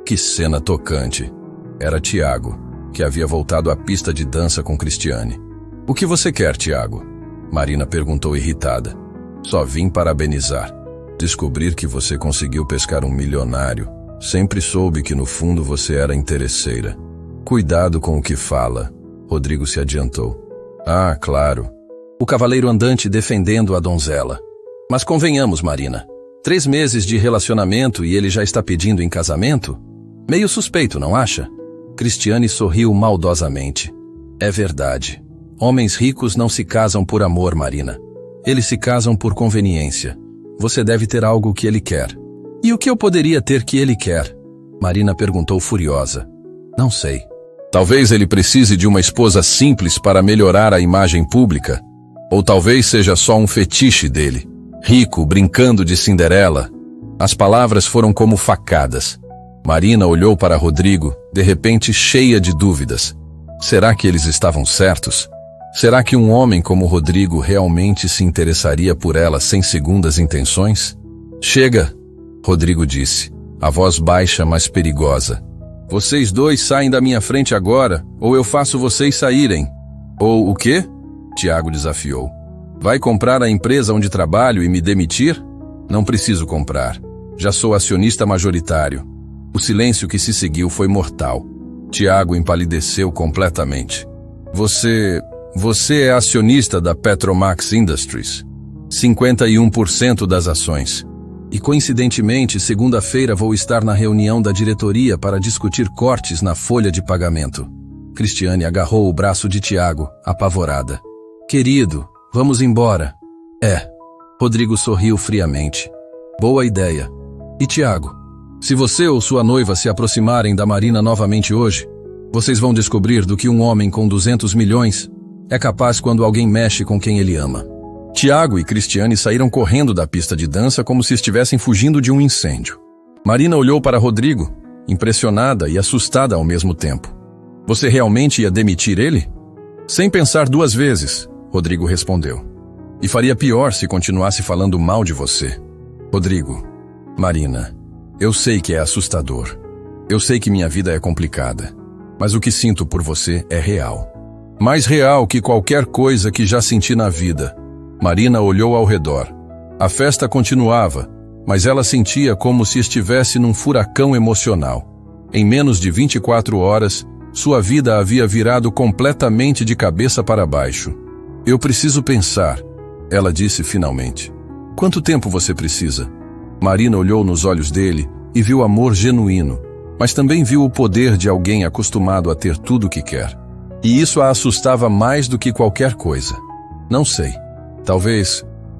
Que cena tocante. Era Tiago, que havia voltado à pista de dança com Cristiane. O que você quer, Tiago? Marina perguntou irritada. Só vim parabenizar. Descobrir que você conseguiu pescar um milionário. Sempre soube que no fundo você era interesseira. Cuidado com o que fala. Rodrigo se adiantou. Ah, claro. O cavaleiro andante defendendo a donzela. Mas convenhamos, Marina. 3 meses de relacionamento e ele já está pedindo em casamento? Meio suspeito, não acha? Cristiane sorriu maldosamente. É verdade. Homens ricos não se casam por amor, Marina. Eles se casam por conveniência. Você deve ter algo que ele quer. E o que eu poderia ter que ele quer? Marina perguntou furiosa. Não sei. Talvez ele precise de uma esposa simples para melhorar a imagem pública. Ou talvez seja só um fetiche dele. Rico, brincando de Cinderela. As palavras foram como facadas. Marina olhou para Rodrigo, de repente cheia de dúvidas. Será que eles estavam certos? Será que um homem como Rodrigo realmente se interessaria por ela sem segundas intenções? Chega, Rodrigo disse, a voz baixa mas perigosa. Vocês dois saem da minha frente agora, ou eu faço vocês saírem. Ou o quê? Tiago desafiou. Vai comprar a empresa onde trabalho e me demitir? Não preciso comprar. Já sou acionista majoritário. O silêncio que se seguiu foi mortal. Tiago empalideceu completamente. Você é acionista da Petromax Industries. 51% das ações. E coincidentemente, segunda-feira vou estar na reunião da diretoria para discutir cortes na folha de pagamento. Cristiane agarrou o braço de Tiago, apavorada. Querido, vamos embora. É. Rodrigo sorriu friamente. Boa ideia. E Tiago, se você ou sua noiva se aproximarem da Marina novamente hoje, vocês vão descobrir do que um homem com 200 milhões é capaz quando alguém mexe com quem ele ama. Tiago e Cristiane saíram correndo da pista de dança como se estivessem fugindo de um incêndio. Marina olhou para Rodrigo, impressionada e assustada ao mesmo tempo. Você realmente ia demitir ele? Sem pensar 2 vezes, Rodrigo respondeu. E faria pior se continuasse falando mal de você. Rodrigo, Marina, eu sei que é assustador. Eu sei que minha vida é complicada. Mas o que sinto por você é real. Mais real que qualquer coisa que já senti na vida. Marina olhou ao redor. A festa continuava, mas ela sentia como se estivesse num furacão emocional. Em menos de 24 horas, sua vida havia virado completamente de cabeça para baixo. Eu preciso pensar, ela disse finalmente. Quanto tempo você precisa? Marina olhou nos olhos dele e viu amor genuíno, mas também viu o poder de alguém acostumado a ter tudo o que quer. E isso a assustava mais do que qualquer coisa. Não sei.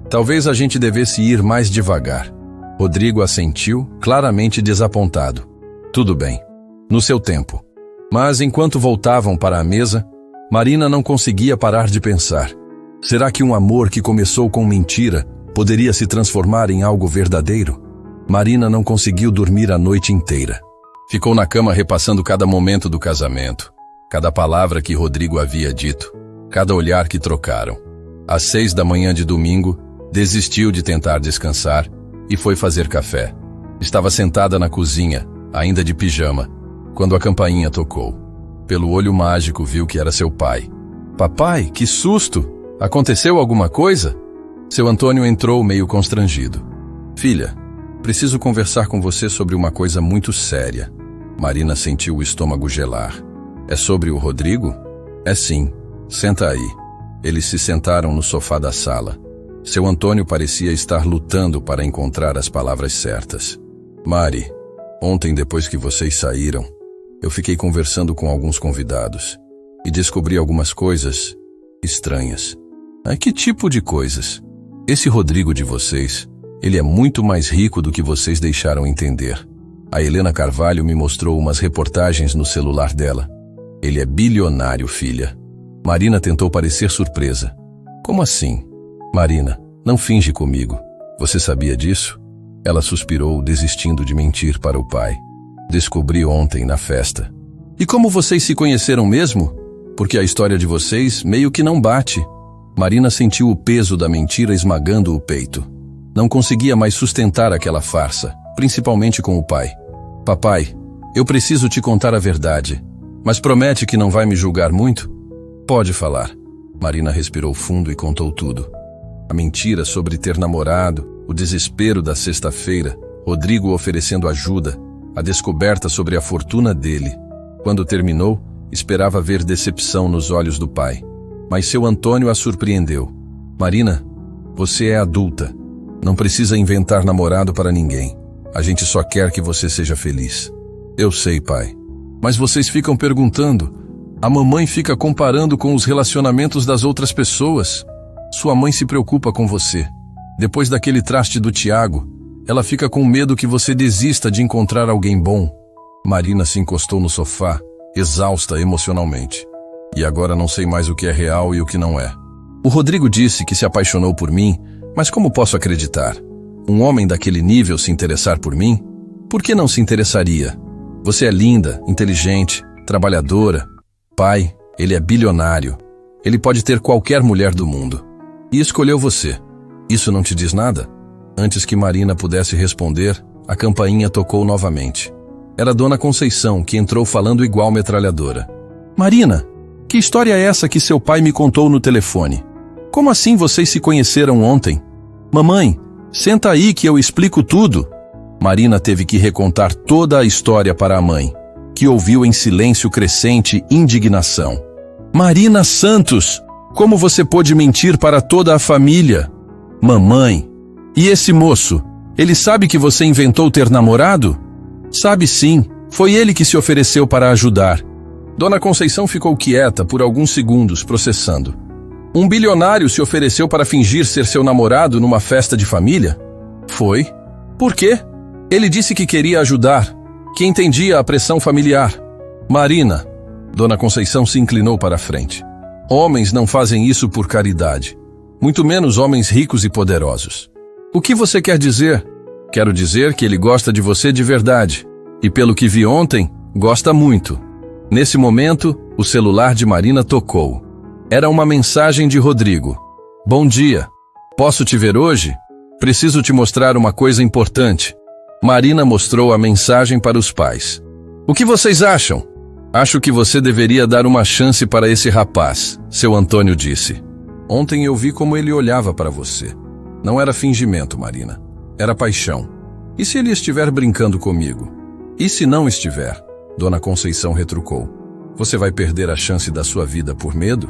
Talvez a gente devesse ir mais devagar. Rodrigo assentiu, claramente desapontado. Tudo bem. No seu tempo. Mas enquanto voltavam para a mesa, Marina não conseguia parar de pensar. Será que um amor que começou com mentira poderia se transformar em algo verdadeiro? Marina não conseguiu dormir a noite inteira. Ficou na cama repassando cada momento do casamento, cada palavra que Rodrigo havia dito, cada olhar que trocaram. Às 6 da manhã de domingo, desistiu de tentar descansar e foi fazer café. Estava sentada na cozinha, ainda de pijama, quando a campainha tocou. Pelo olho mágico viu que era seu pai. Papai, que susto! Aconteceu alguma coisa? Seu Antônio entrou meio constrangido. Filha, preciso conversar com você sobre uma coisa muito séria. Marina sentiu o estômago gelar. É sobre o Rodrigo? É sim. Senta aí. Eles se sentaram no sofá da sala. Seu Antônio parecia estar lutando para encontrar as palavras certas. Mari, ontem depois que vocês saíram, Eu fiquei conversando com alguns convidados e descobri algumas coisas estranhas. Que tipo de coisas? Esse Rodrigo de vocês, ele é muito mais rico do que vocês deixaram entender. A Helena Carvalho me mostrou umas reportagens no celular dela. Ele é bilionário, filha. Marina tentou parecer surpresa. Como assim? Marina, não finge comigo. Você sabia disso? Ela suspirou, desistindo de mentir para o pai. Descobri ontem na festa. E como vocês se conheceram mesmo? Porque a história de vocês meio que não bate. Marina sentiu o peso da mentira esmagando o peito. Não conseguia mais sustentar aquela farsa, principalmente com o pai. Papai, eu preciso te contar a verdade, mas promete que não vai me julgar muito? Pode falar. Marina respirou fundo e contou tudo. A mentira sobre ter namorado, o desespero da sexta-feira, Rodrigo oferecendo ajuda, a descoberta sobre a fortuna dele. Quando terminou, esperava ver decepção nos olhos do pai. Mas seu Antônio a surpreendeu. Marina, você é adulta. Não precisa inventar namorado para ninguém. A gente só quer que você seja feliz. Eu sei, pai. Mas vocês ficam perguntando. A mamãe fica comparando com os relacionamentos das outras pessoas. Sua mãe se preocupa com você. Depois daquele traste do Tiago, ela fica com medo que você desista de encontrar alguém bom. Marina se encostou no sofá, exausta emocionalmente. E agora não sei mais o que é real e o que não é. O Rodrigo disse que se apaixonou por mim, mas como posso acreditar? Um homem daquele nível se interessar por mim? Por que não se interessaria? Você é linda, inteligente, trabalhadora. Pai, ele é bilionário. Ele pode ter qualquer mulher do mundo. E escolheu você. Isso não te diz nada? Antes que Marina pudesse responder, a campainha tocou novamente. Era Dona Conceição, que entrou falando igual metralhadora. Marina, que história é essa que seu pai me contou no telefone? Como assim vocês se conheceram ontem? Mamãe, senta aí que eu explico tudo. Marina teve que recontar toda a história para a mãe, que ouviu em silêncio crescente indignação. Marina Santos, como você pôde mentir para toda a família? Mamãe, e esse moço, ele sabe que você inventou ter namorado? Sabe sim, foi ele que se ofereceu para ajudar. Dona Conceição ficou quieta por alguns segundos, processando. Um bilionário se ofereceu para fingir ser seu namorado numa festa de família? Foi. Por quê? Ele disse que queria ajudar, que entendia a pressão familiar. Marina, Dona Conceição se inclinou para a frente. Homens não fazem isso por caridade, muito menos homens ricos e poderosos. O que você quer dizer? Quero dizer que ele gosta de você de verdade, e pelo que vi ontem, gosta muito. Nesse momento, o celular de Marina tocou. Era uma mensagem de Rodrigo. Bom dia. Posso te ver hoje? Preciso te mostrar uma coisa importante. Marina mostrou a mensagem para os pais. O que vocês acham? Acho que você deveria dar uma chance para esse rapaz, seu Antônio disse. Ontem eu vi como ele olhava para você. Não era fingimento, Marina. Era paixão. E se ele estiver brincando comigo? E se não estiver? Dona Conceição retrucou. Você vai perder a chance da sua vida por medo?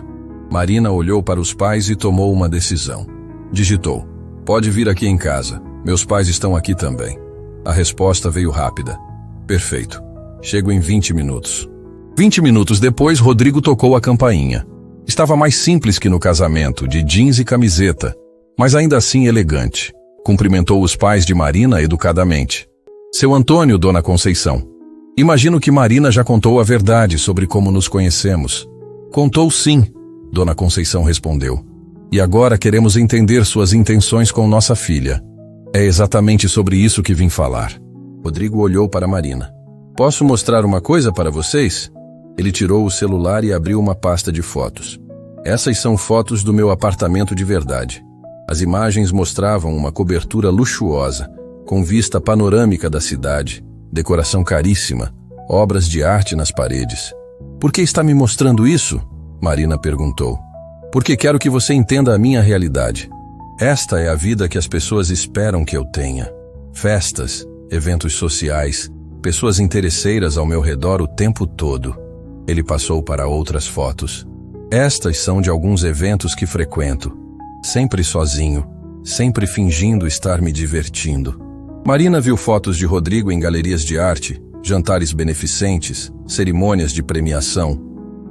Marina olhou para os pais e tomou uma decisão. Digitou. Pode vir aqui em casa. Meus pais estão aqui também. A resposta veio rápida. Perfeito. Chego em 20 minutos. 20 minutos depois, Rodrigo tocou a campainha. Estava mais simples que no casamento, de jeans e camiseta, mas ainda assim elegante. Cumprimentou os pais de Marina educadamente. Seu Antônio, Dona Conceição. Imagino que Marina já contou a verdade sobre como nos conhecemos. Contou sim, Dona Conceição respondeu. E agora queremos entender suas intenções com nossa filha. É exatamente sobre isso que vim falar. Rodrigo olhou para Marina. Posso mostrar uma coisa para vocês? Ele tirou o celular e abriu uma pasta de fotos. Essas são fotos do meu apartamento de verdade. As imagens mostravam uma cobertura luxuosa, com vista panorâmica da cidade, decoração caríssima, obras de arte nas paredes. Por que está me mostrando isso? Marina perguntou. Porque quero que você entenda a minha realidade. Esta é a vida que as pessoas esperam que eu tenha. Festas, eventos sociais, pessoas interesseiras ao meu redor o tempo todo. Ele passou para outras fotos. Estas são de alguns eventos que frequento. Sempre sozinho, sempre fingindo estar me divertindo. Marina viu fotos de Rodrigo em galerias de arte jantares beneficentes, cerimônias de premiação.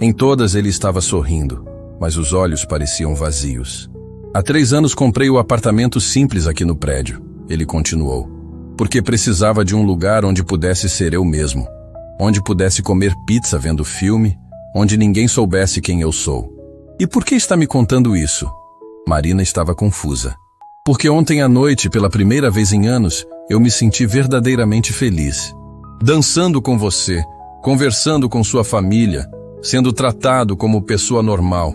Em todas ele estava sorrindo, mas os olhos pareciam vazios. Há 3 anos comprei o apartamento simples aqui no prédio, ele continuou, porque precisava de um lugar onde pudesse ser eu mesmo, onde pudesse comer pizza vendo filme, onde ninguém soubesse quem eu sou. E por que está me contando isso? Marina estava confusa. Porque ontem à noite, pela primeira vez em anos, eu me senti verdadeiramente feliz. Dançando com você, conversando com sua família, sendo tratado como pessoa normal.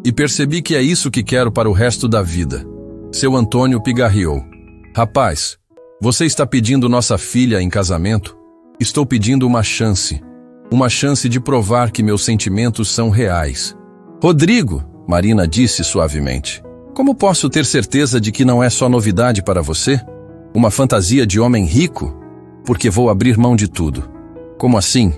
E percebi que é isso que quero para o resto da vida. Seu Antônio pigarreou. Rapaz, você está pedindo nossa filha em casamento? Estou pedindo uma chance de provar que meus sentimentos são reais. Rodrigo, Marina disse suavemente, como posso ter certeza de que não é só novidade para você? Uma fantasia de homem rico? Porque vou abrir mão de tudo. Como assim?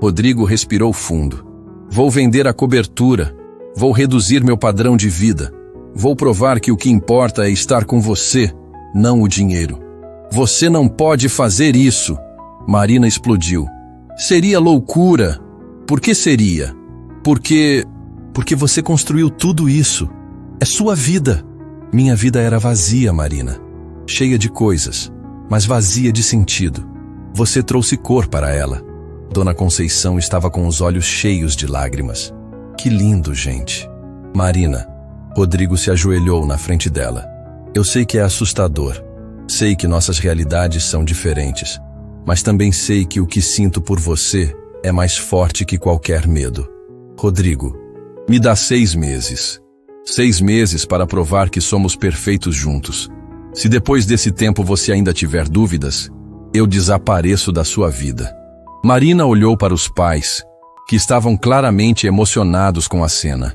Rodrigo respirou fundo. Vou vender a cobertura. Vou reduzir meu padrão de vida. Vou provar que o que importa é estar com você, não o dinheiro. Você não pode fazer isso. Marina explodiu. Seria loucura. Por que seria? Porque você construiu tudo isso. É sua vida. Minha vida era vazia, Marina. Cheia de coisas, mas vazia de sentido. Você trouxe cor para ela. Dona Conceição estava com os olhos cheios de lágrimas. Que lindo, gente. Marina, Rodrigo se ajoelhou na frente dela. Eu sei que é assustador. Sei que nossas realidades são diferentes. Mas também sei que o que sinto por você é mais forte que qualquer medo. Rodrigo, me dá 6 meses. 6 meses para provar que somos perfeitos juntos. Se depois desse tempo você ainda tiver dúvidas, eu desapareço da sua vida. Marina olhou para os pais, que estavam claramente emocionados com a cena.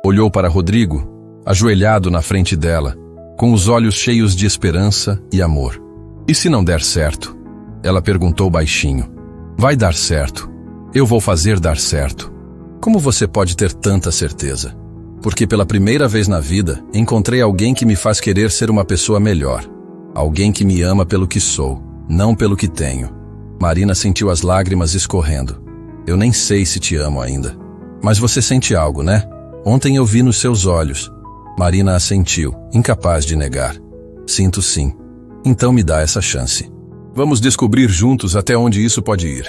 Olhou para Rodrigo, ajoelhado na frente dela, com os olhos cheios de esperança e amor. E se não der certo? Ela perguntou baixinho. Vai dar certo. Eu vou fazer dar certo. Como você pode ter tanta certeza? Porque pela primeira vez na vida, encontrei alguém que me faz querer ser uma pessoa melhor. Alguém que me ama pelo que sou, não pelo que tenho. Marina sentiu as lágrimas escorrendo. Eu nem sei se te amo ainda. Mas você sente algo, né? Ontem eu vi nos seus olhos. Marina assentiu, incapaz de negar. Sinto sim. Então me dá essa chance. Vamos descobrir juntos até onde isso pode ir.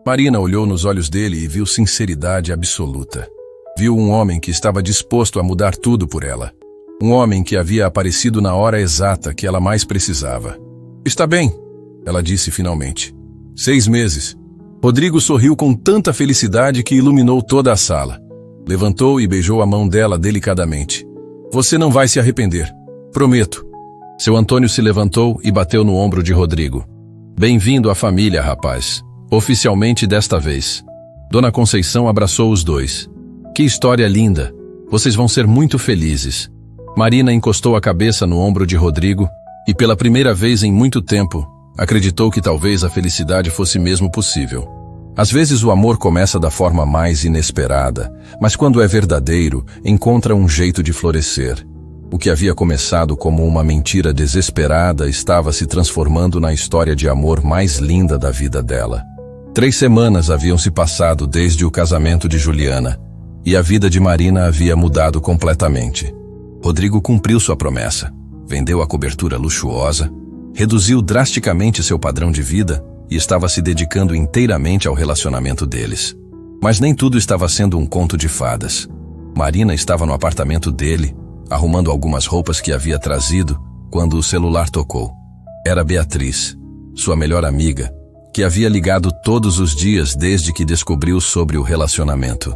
Marina olhou nos olhos dele e viu sinceridade absoluta. Viu um homem que estava disposto a mudar tudo por ela. Um homem que havia aparecido na hora exata que ela mais precisava. Está bem, ela disse finalmente. 6 meses. Rodrigo sorriu com tanta felicidade que iluminou toda a sala. Levantou e beijou a mão dela delicadamente. Você não vai se arrepender. Prometo. Seu Antônio se levantou e bateu no ombro de Rodrigo. Bem-vindo à família, rapaz. Oficialmente desta vez. Dona Conceição abraçou os dois. Que história linda. Vocês vão ser muito felizes. Marina encostou a cabeça no ombro de Rodrigo e, pela primeira vez em muito tempo, acreditou que talvez a felicidade fosse mesmo possível. Às vezes o amor começa da forma mais inesperada, mas quando é verdadeiro, encontra um jeito de florescer. O que havia começado como uma mentira desesperada estava se transformando na história de amor mais linda da vida dela. 3 semanas haviam se passado desde o casamento de Juliana, e a vida de Marina havia mudado completamente. Rodrigo cumpriu sua promessa, vendeu a cobertura luxuosa, reduziu drasticamente seu padrão de vida e estava se dedicando inteiramente ao relacionamento deles. Mas nem tudo estava sendo um conto de fadas. Marina estava no apartamento dele, arrumando algumas roupas que havia trazido, quando o celular tocou. Era Beatriz, sua melhor amiga, que havia ligado todos os dias desde que descobriu sobre o relacionamento.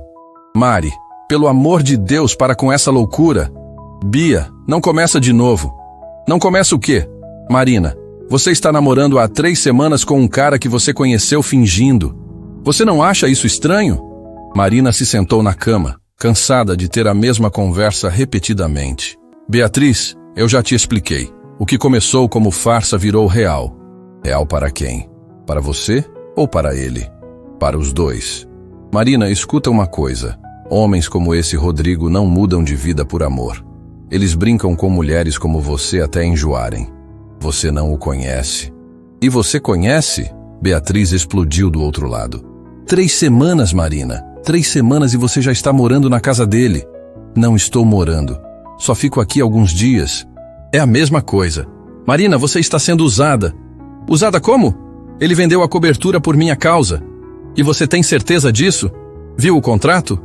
Mari, pelo amor de Deus, para com essa loucura. Bia, não começa de novo. Não começa o quê? Marina, você está namorando há 3 semanas com um cara que você conheceu fingindo. Você não acha isso estranho? Marina se sentou na cama, cansada de ter a mesma conversa repetidamente. Beatriz, eu já te expliquei. O que começou como farsa virou real. Real para quem? Para você ou para ele? Para os dois. Marina, escuta uma coisa. Homens como esse Rodrigo não mudam de vida por amor. Eles brincam com mulheres como você até enjoarem. Você não o conhece. E você conhece? Beatriz explodiu do outro lado. 3 semanas, Marina. 3 semanas e você já está morando na casa dele. Não estou morando. Só fico aqui alguns dias. É a mesma coisa. Marina, você está sendo usada. Usada como? Ele vendeu a cobertura por minha causa. E você tem certeza disso? Viu o contrato?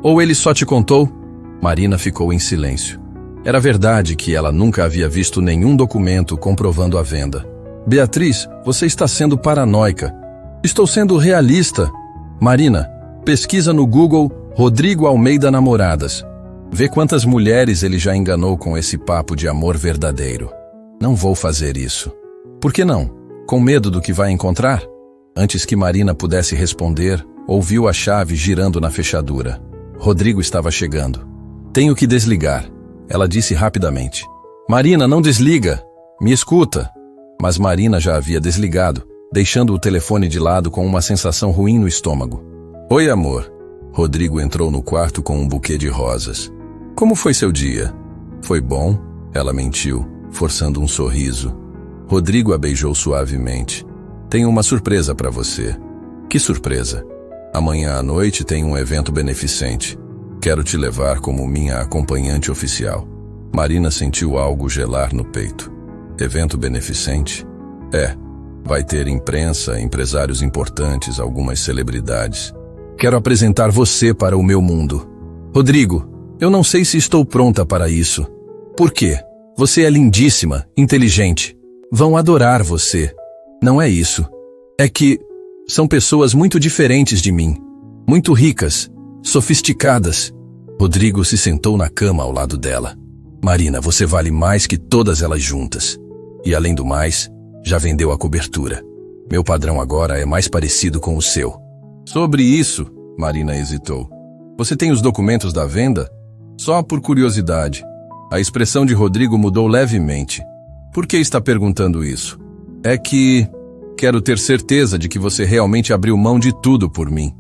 Ou ele só te contou? Marina ficou em silêncio. Era verdade que ela nunca havia visto nenhum documento comprovando a venda. Beatriz, você está sendo paranoica. Estou sendo realista. Marina, pesquisa no Google Rodrigo Almeida Namoradas. Vê quantas mulheres ele já enganou com esse papo de amor verdadeiro. Não vou fazer isso. Por que não? Com medo do que vai encontrar? Antes que Marina pudesse responder, ouviu a chave girando na fechadura. Rodrigo estava chegando. Tenho que desligar, ela disse rapidamente. Marina, não desliga. Me escuta. Mas Marina já havia desligado, deixando o telefone de lado com uma sensação ruim no estômago. Oi, amor. Rodrigo entrou no quarto com um buquê de rosas. Como foi seu dia? Foi bom? Ela mentiu, forçando um sorriso. Rodrigo a beijou suavemente. Tenho uma surpresa para você. Que surpresa? Amanhã à noite tem um evento beneficente. Quero te levar como minha acompanhante oficial. Marina sentiu algo gelar no peito. Evento beneficente? É. Vai ter imprensa, empresários importantes, algumas celebridades. Quero apresentar você para o meu mundo. Rodrigo, eu não sei se estou pronta para isso. Por quê? Você é lindíssima, inteligente. Vão adorar você. Não é isso. É que são pessoas muito diferentes de mim. Muito ricas, sofisticadas. Rodrigo se sentou na cama ao lado dela. Marina, você vale mais que todas elas juntas. E além do mais, já vendeu a cobertura. Meu padrão agora é mais parecido com o seu. Sobre isso, Marina hesitou. Você tem os documentos da venda? Só por curiosidade. A expressão de Rodrigo mudou levemente. Por que está perguntando isso? É que quero ter certeza de que você realmente abriu mão de tudo por mim.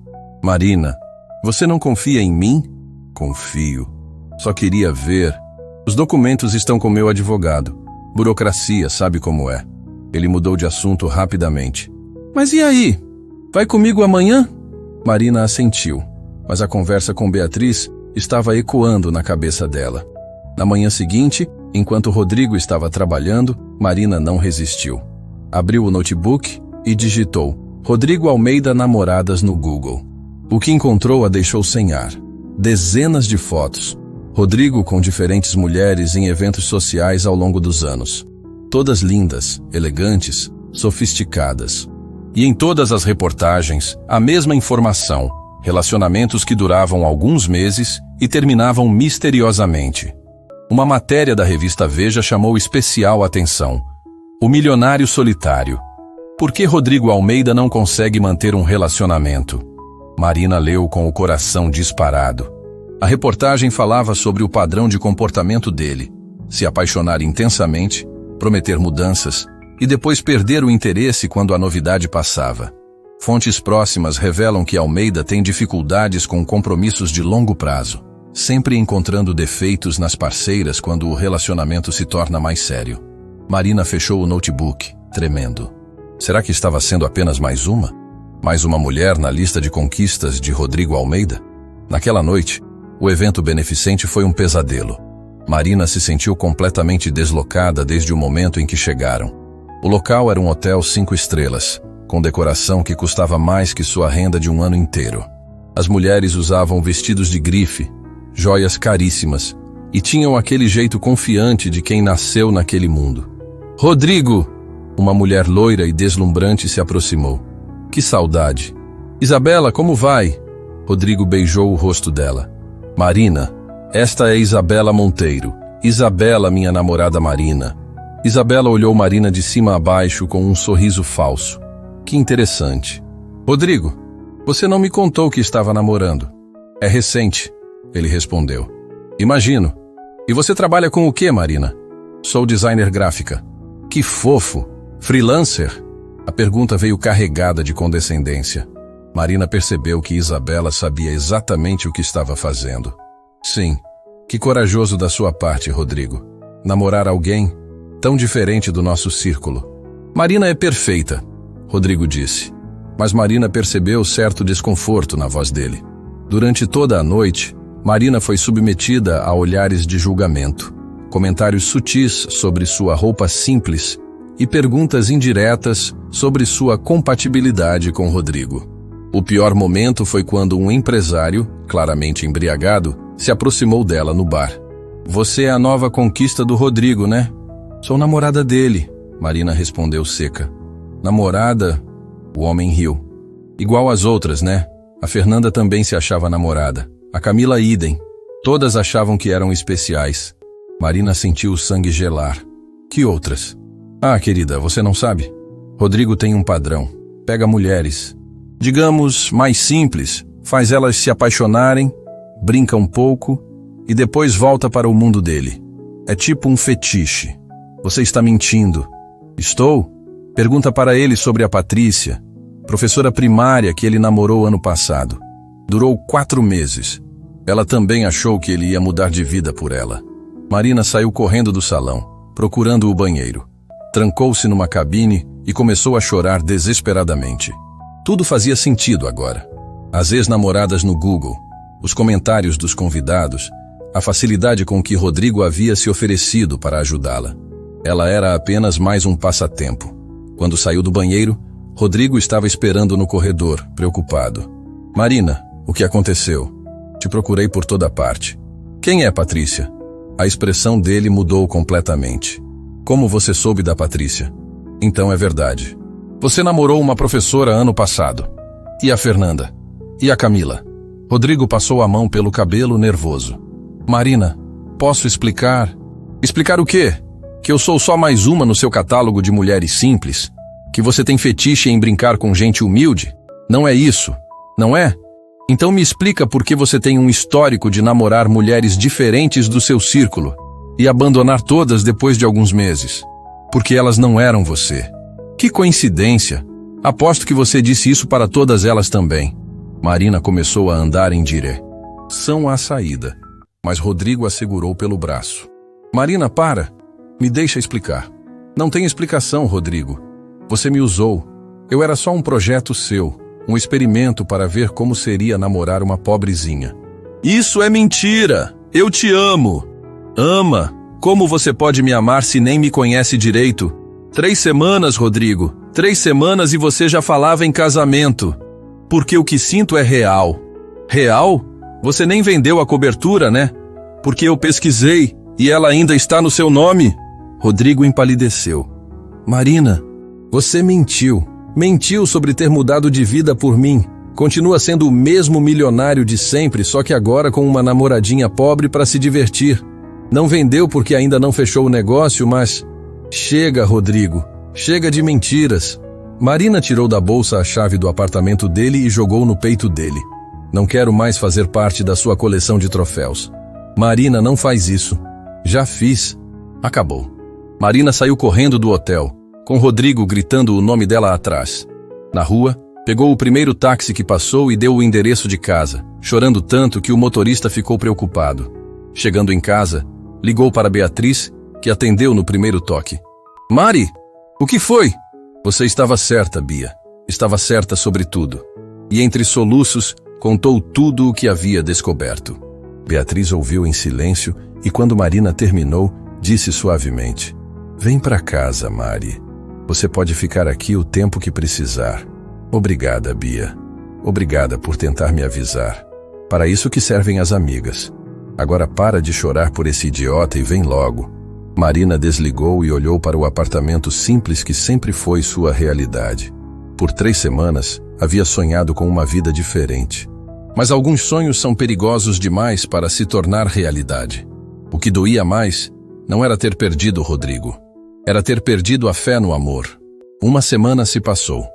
Marina, você não confia em mim? Confio. Só queria ver. Os documentos estão com meu advogado. Burocracia, sabe como é. Ele mudou de assunto rapidamente. Mas e aí? Vai comigo amanhã? Marina assentiu, mas a conversa com Beatriz estava ecoando na cabeça dela. Na manhã seguinte, enquanto Rodrigo estava trabalhando, Marina não resistiu. Abriu o notebook e digitou Rodrigo Almeida Namoradas no Google. O que encontrou a deixou sem ar. Dezenas de fotos. Rodrigo com diferentes mulheres em eventos sociais ao longo dos anos. Todas lindas, elegantes, sofisticadas. E em todas as reportagens, a mesma informação. Relacionamentos que duravam alguns meses e terminavam misteriosamente. Uma matéria da revista Veja chamou especial atenção. O milionário solitário. Por que Rodrigo Almeida não consegue manter um relacionamento? Marina leu com o coração disparado. A reportagem falava sobre o padrão de comportamento dele. Se apaixonar intensamente, prometer mudanças e depois perder o interesse quando a novidade passava. Fontes próximas revelam que Almeida tem dificuldades com compromissos de longo prazo, sempre encontrando defeitos nas parceiras quando o relacionamento se torna mais sério. Marina fechou o notebook, tremendo. Será que estava sendo apenas mais uma? Mais uma mulher na lista de conquistas de Rodrigo Almeida? Naquela noite, o evento beneficente foi um pesadelo. Marina se sentiu completamente deslocada desde o momento em que chegaram. O local era um hotel 5 estrelas, com decoração que custava mais que sua renda de um ano inteiro. As mulheres usavam vestidos de grife, joias caríssimas, e tinham aquele jeito confiante de quem nasceu naquele mundo. Rodrigo! Uma mulher loira e deslumbrante se aproximou. Que saudade! Isabela, como vai? Rodrigo beijou o rosto dela. Marina, esta é Isabela Monteiro. Isabela, minha namorada Marina. Isabela olhou Marina de cima a baixo com um sorriso falso. Que interessante. Rodrigo, você não me contou que estava namorando. É recente, ele respondeu. Imagino. E você trabalha com o quê, Marina? Sou designer gráfica. Que fofo. Freelancer? A pergunta veio carregada de condescendência. Marina percebeu que Isabela sabia exatamente o que estava fazendo. Sim. Que corajoso da sua parte, Rodrigo. Namorar alguém tão diferente do nosso círculo. Marina é perfeita. Rodrigo disse. Mas Marina percebeu certo desconforto na voz dele. Durante toda a noite, Marina foi submetida a olhares de julgamento, comentários sutis sobre sua roupa simples e perguntas indiretas sobre sua compatibilidade com Rodrigo. O pior momento foi quando um empresário, claramente embriagado, se aproximou dela no bar. Você é a nova conquista do Rodrigo, né? Sou namorada dele, Marina respondeu seca. Namorada? O homem riu. Igual às outras, né? A Fernanda também se achava namorada. A Camila idem. Todas achavam que eram especiais. Marina sentiu o sangue gelar. Que outras? Ah, querida, você não sabe? Rodrigo tem um padrão. Pega mulheres, digamos, mais simples, faz elas se apaixonarem, brinca um pouco e depois volta para o mundo dele. É tipo um fetiche. Você está mentindo. Estou? Pergunta para ele sobre a Patrícia, professora primária que ele namorou ano passado. Durou 4 meses. Ela também achou que ele ia mudar de vida por ela. Marina saiu correndo do salão, procurando o banheiro. Trancou-se numa cabine e começou a chorar desesperadamente. Tudo fazia sentido agora. As ex-namoradas no Google, os comentários dos convidados, a facilidade com que Rodrigo havia se oferecido para ajudá-la. Ela era apenas mais um passatempo. Quando saiu do banheiro, Rodrigo estava esperando no corredor, preocupado. Marina, o que aconteceu? Te procurei por toda parte. Quem é Patrícia? A expressão dele mudou completamente. Como você soube da Patrícia? Então é verdade. Você namorou uma professora ano passado. E a Fernanda? E a Camila? Rodrigo passou a mão pelo cabelo nervoso. Marina, posso explicar? Explicar o quê? Que eu sou só mais uma no seu catálogo de mulheres simples? Que você tem fetiche em brincar com gente humilde? Não é isso, não é? Então me explica por que você tem um histórico de namorar mulheres diferentes do seu círculo e abandonar todas depois de alguns meses. Porque elas não eram você. Que coincidência! Aposto que você disse isso para todas elas também. Marina começou a andar em direção à saída, mas Rodrigo a segurou pelo braço. Marina, para! Me deixa explicar. Não tem explicação, Rodrigo. Você me usou. Eu era só um projeto seu, um experimento para ver como seria namorar uma pobrezinha. Isso é mentira! Eu te amo! Ama! Como você pode me amar se nem me conhece direito? 3 semanas, Rodrigo. 3 semanas e você já falava em casamento. Porque o que sinto é real. Real? Você nem vendeu a cobertura, né? Porque eu pesquisei e ela ainda está no seu nome. Rodrigo empalideceu. Marina, você mentiu. Mentiu sobre ter mudado de vida por mim. Continua sendo o mesmo milionário de sempre, só que agora com uma namoradinha pobre para se divertir. Não vendeu porque ainda não fechou o negócio, mas... Chega, Rodrigo. Chega de mentiras. Marina tirou da bolsa a chave do apartamento dele e jogou no peito dele. Não quero mais fazer parte da sua coleção de troféus. Marina, não faz isso. Já fiz. Acabou. Marina saiu correndo do hotel, com Rodrigo gritando o nome dela atrás. Na rua, pegou o primeiro táxi que passou e deu o endereço de casa, chorando tanto que o motorista ficou preocupado. Chegando em casa, ligou para Beatriz, que atendeu no primeiro toque. Mari, o que foi? Você estava certa, Bia. Estava certa sobre tudo. E entre soluços, contou tudo o que havia descoberto. Beatriz ouviu em silêncio e quando Marina terminou, disse suavemente: Vem para casa, Mari. Você pode ficar aqui o tempo que precisar. Obrigada, Bia. Obrigada por tentar me avisar. Para isso que servem as amigas. Agora para de chorar por esse idiota e vem logo. Marina desligou e olhou para o apartamento simples que sempre foi sua realidade. Por 3 semanas, havia sonhado com uma vida diferente. Mas alguns sonhos são perigosos demais para se tornar realidade. O que doía mais não era ter perdido Rodrigo. Era ter perdido a fé no amor. 1 semana se passou.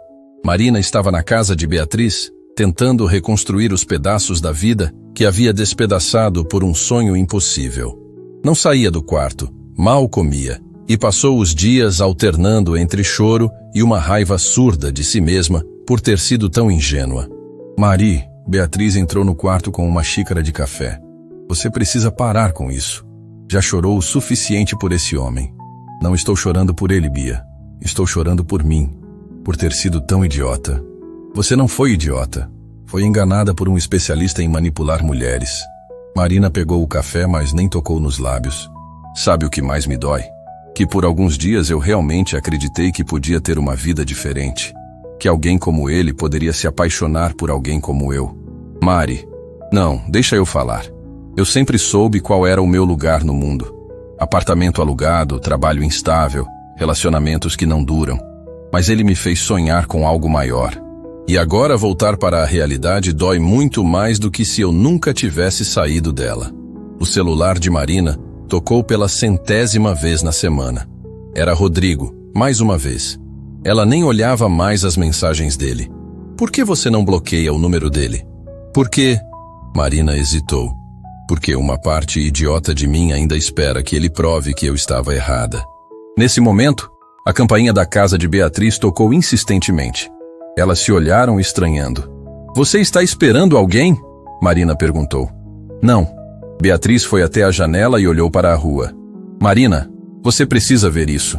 Marina estava na casa de Beatriz, tentando reconstruir os pedaços da vida que havia despedaçado por um sonho impossível. Não saía do quarto, mal comia, e passou os dias alternando entre choro e uma raiva surda de si mesma por ter sido tão ingênua. Mari, Beatriz entrou no quarto com uma xícara de café. Você precisa parar com isso. Já chorou o suficiente por esse homem. Não estou chorando por ele, Bia. Estou chorando por mim. por ter sido tão idiota. Você não foi idiota. Foi enganada por um especialista em manipular mulheres. Marina pegou o café, mas nem tocou nos lábios. Sabe o que mais me dói? Que por alguns dias eu realmente acreditei que podia ter uma vida diferente. Que alguém como ele poderia se apaixonar por alguém como eu. Mari, não, deixa eu falar. Eu sempre soube qual era o meu lugar no mundo. Apartamento alugado, trabalho instável, relacionamentos que não duram. Mas ele me fez sonhar com algo maior. E agora voltar para a realidade dói muito mais do que se eu nunca tivesse saído dela. O celular de Marina tocou pela 100ª vez na semana. Era Rodrigo, mais uma vez. Ela nem olhava mais as mensagens dele. Por que você não bloqueia o número dele? Por quê? Marina hesitou. Porque uma parte idiota de mim ainda espera que ele prove que eu estava errada. Nesse momento, a campainha da casa de Beatriz tocou insistentemente. Elas se olharam estranhando. Você está esperando alguém? Marina perguntou. Não. Beatriz foi até a janela e olhou para a rua. Marina, você precisa ver isso.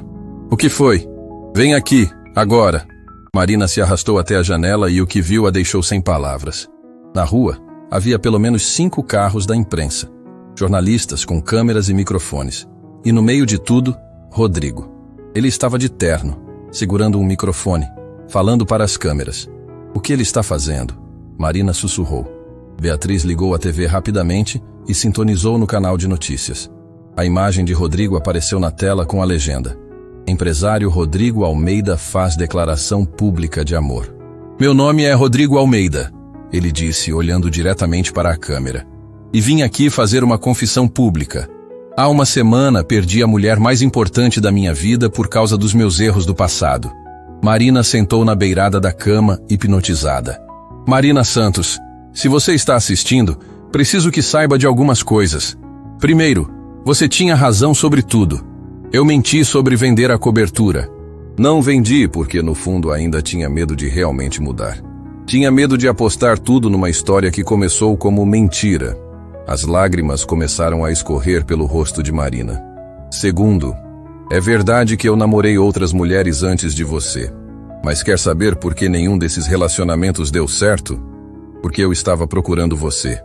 O que foi? Vem aqui, agora. Marina se arrastou até a janela e o que viu a deixou sem palavras. Na rua, havia pelo menos 5 carros da imprensa. Jornalistas com câmeras e microfones. E no meio de tudo, Rodrigo. Ele estava de terno, segurando um microfone, falando para as câmeras. O que ele está fazendo? Marina sussurrou. Beatriz ligou a TV rapidamente e sintonizou no canal de notícias. A imagem de Rodrigo apareceu na tela com a legenda: Empresário Rodrigo Almeida faz declaração pública de amor. Meu nome é Rodrigo Almeida, ele disse, olhando diretamente para a câmera. E vim aqui fazer uma confissão pública. Há uma semana perdi a mulher mais importante da minha vida por causa dos meus erros do passado. Marina sentou na beirada da cama, hipnotizada. Marina Santos, se você está assistindo, preciso que saiba de algumas coisas. Primeiro, você tinha razão sobre tudo. Eu menti sobre vender a cobertura. Não vendi porque no fundo ainda tinha medo de realmente mudar. Tinha medo de apostar tudo numa história que começou como mentira. As lágrimas começaram a escorrer pelo rosto de Marina. Segundo, é verdade que eu namorei outras mulheres antes de você. Mas quer saber por que nenhum desses relacionamentos deu certo? Porque eu estava procurando você.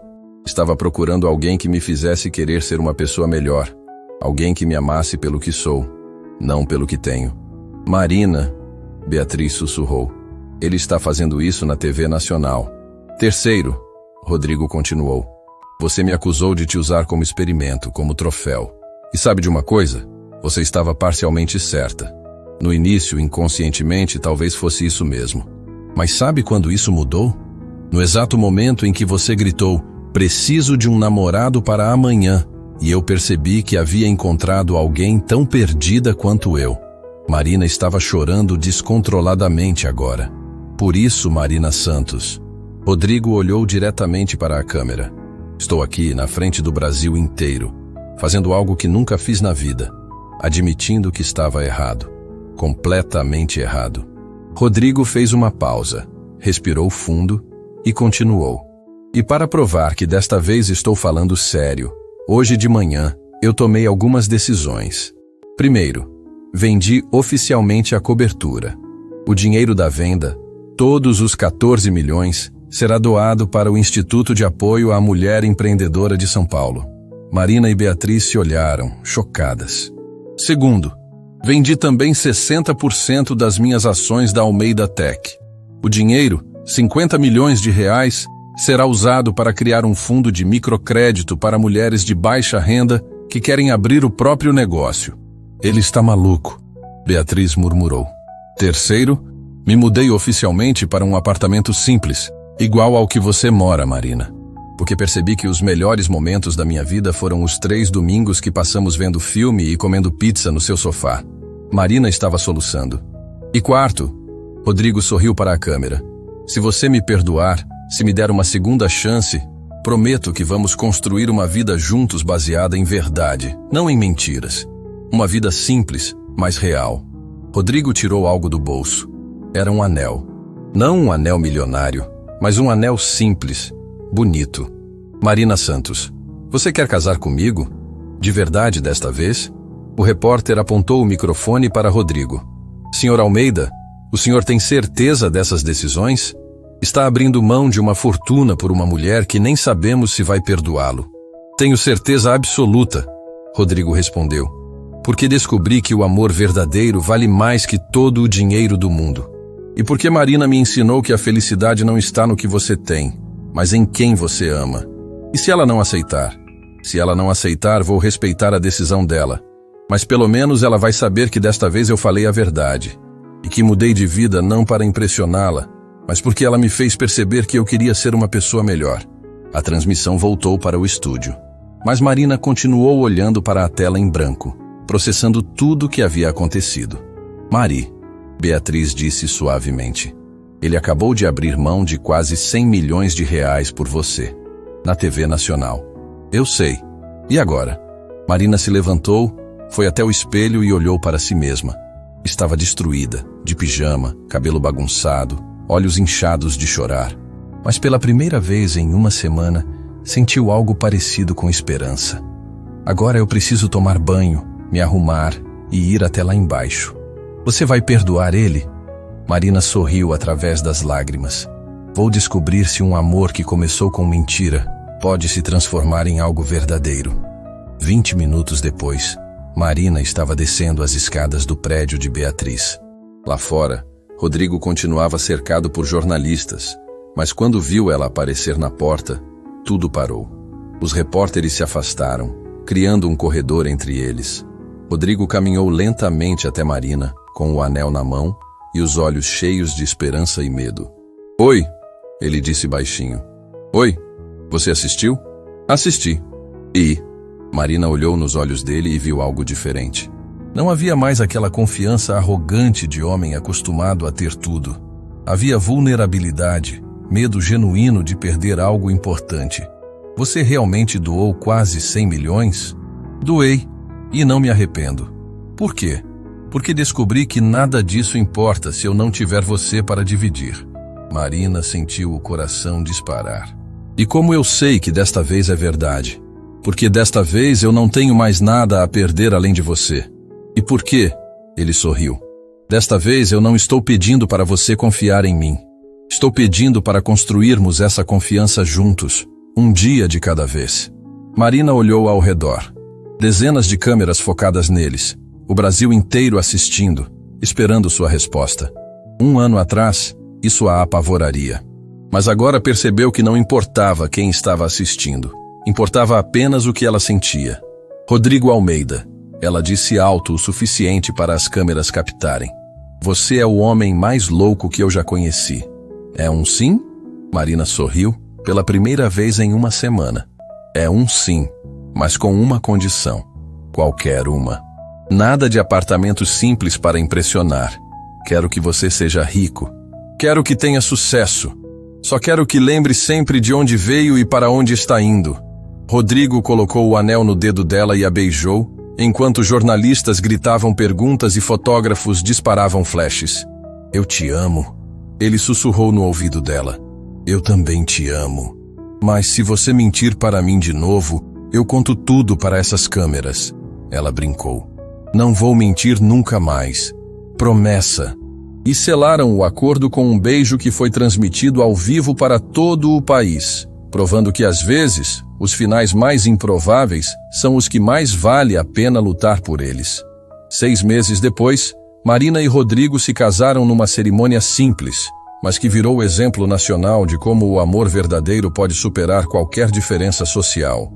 Estava procurando alguém que me fizesse querer ser uma pessoa melhor. Alguém que me amasse pelo que sou, não pelo que tenho. Marina, Beatriz sussurrou. Ele está fazendo isso na TV Nacional. Terceiro, Rodrigo continuou. Você me acusou de te usar como experimento, como troféu. E sabe de uma coisa? Você estava parcialmente certa. No início, inconscientemente, talvez fosse isso mesmo. Mas sabe quando isso mudou? No exato momento em que você gritou, preciso de um namorado para amanhã, e eu percebi que havia encontrado alguém tão perdida quanto eu. Marina estava chorando descontroladamente agora. Por isso, Marina Santos. Rodrigo olhou diretamente para a câmera. Estou aqui, na frente do Brasil inteiro, fazendo algo que nunca fiz na vida, admitindo que estava errado. Completamente errado. Rodrigo fez uma pausa, respirou fundo e continuou. E para provar que desta vez estou falando sério, hoje de manhã eu tomei algumas decisões. Primeiro, vendi oficialmente a cobertura. O dinheiro da venda, todos os 14 milhões, será doado para o Instituto de Apoio à Mulher Empreendedora de São Paulo. Marina e Beatriz se olharam, chocadas. Segundo, vendi também 60% das minhas ações da Almeida Tech. O dinheiro, 50 milhões de reais, será usado para criar um fundo de microcrédito para mulheres de baixa renda que querem abrir o próprio negócio. Ele está maluco, Beatriz murmurou. Terceiro, me mudei oficialmente para um apartamento simples, igual ao que você mora, Marina. Porque percebi que os melhores momentos da minha vida foram os 3 domingos que passamos vendo filme e comendo pizza no seu sofá. Marina estava soluçando. E quarto, Rodrigo sorriu para a câmera. Se você me perdoar, se me der uma segunda chance, prometo que vamos construir uma vida juntos baseada em verdade, não em mentiras. Uma vida simples, mas real. Rodrigo tirou algo do bolso. Era um anel. Não um anel milionário, mas um anel simples, bonito. Marina Santos, você quer casar comigo? De verdade desta vez? O repórter apontou o microfone para Rodrigo. Senhor Almeida, O senhor tem certeza dessas decisões? Está abrindo mão de uma fortuna por uma mulher que nem sabemos se vai perdoá-lo. Tenho certeza absoluta, Rodrigo respondeu, porque descobri que o amor verdadeiro vale mais que todo o dinheiro do mundo. E porque Marina me ensinou que a felicidade não está no que você tem, mas em quem você ama. E se ela não aceitar? Se ela não aceitar, vou respeitar a decisão dela. Mas pelo menos ela vai saber que desta vez eu falei a verdade. E que mudei de vida não para impressioná-la, mas porque ela me fez perceber que eu queria ser uma pessoa melhor. A transmissão voltou para o estúdio. Mas Marina continuou olhando para a tela em branco, processando tudo o que havia acontecido. Mari, Beatriz disse suavemente, ele acabou de abrir mão de quase 100 milhões de reais por você, na TV Nacional. Eu sei. E agora? Marina se levantou, foi até o espelho e olhou para si mesma. Estava destruída, de pijama, cabelo bagunçado, olhos inchados de chorar. Mas pela primeira vez em uma semana, sentiu algo parecido com esperança. Agora eu preciso tomar banho, me arrumar e ir até lá embaixo. Você vai perdoar ele? Marina sorriu através das lágrimas. Vou descobrir se um amor que começou com mentira pode se transformar em algo verdadeiro. 20 minutos depois, Marina estava descendo as escadas do prédio de Beatriz. Lá fora, Rodrigo continuava cercado por jornalistas, mas quando viu ela aparecer na porta, tudo parou. Os repórteres se afastaram, criando um corredor entre eles. Rodrigo caminhou lentamente até Marina, com o anel na mão e os olhos cheios de esperança e medo. Oi, ele disse baixinho. Oi, você assistiu? Assisti. E? Marina olhou nos olhos dele e viu algo diferente. Não havia mais aquela confiança arrogante de homem acostumado a ter tudo. Havia vulnerabilidade, medo genuíno de perder algo importante. Você realmente doou quase 100 milhões? Doei, e não me arrependo. Por quê? Porque descobri que nada disso importa se eu não tiver você para dividir. Marina sentiu o coração disparar. E como eu sei que desta vez é verdade? Porque desta vez eu não tenho mais nada a perder além de você. E por quê? Ele sorriu. Desta vez eu não estou pedindo para você confiar em mim. Estou pedindo para construirmos essa confiança juntos, um dia de cada vez. Marina olhou ao redor. Dezenas de câmeras focadas neles. O Brasil inteiro assistindo, esperando sua resposta. 1 ano atrás, isso a apavoraria. Mas agora percebeu que não importava quem estava assistindo. Importava apenas o que ela sentia. Rodrigo Almeida. Ela disse alto o suficiente para as câmeras captarem. Você é o homem mais louco que eu já conheci. É um sim? Marina sorriu, pela primeira vez em uma semana. É um sim, mas com uma condição. Qualquer uma. Nada de apartamentos simples para impressionar. Quero que você seja rico. Quero que tenha sucesso. Só quero que lembre sempre de onde veio e para onde está indo. Rodrigo colocou o anel no dedo dela e a beijou, enquanto jornalistas gritavam perguntas e fotógrafos disparavam flashes. Eu te amo. Ele sussurrou no ouvido dela. Eu também te amo. Mas se você mentir para mim de novo, eu conto tudo para essas câmeras. Ela brincou. Não vou mentir nunca mais. Promessa. E selaram o acordo com um beijo que foi transmitido ao vivo para todo o país, provando que às vezes, os finais mais improváveis são os que mais vale a pena lutar por eles. 6 meses depois, Marina e Rodrigo se casaram numa cerimônia simples, mas que virou exemplo nacional de como o amor verdadeiro pode superar qualquer diferença social.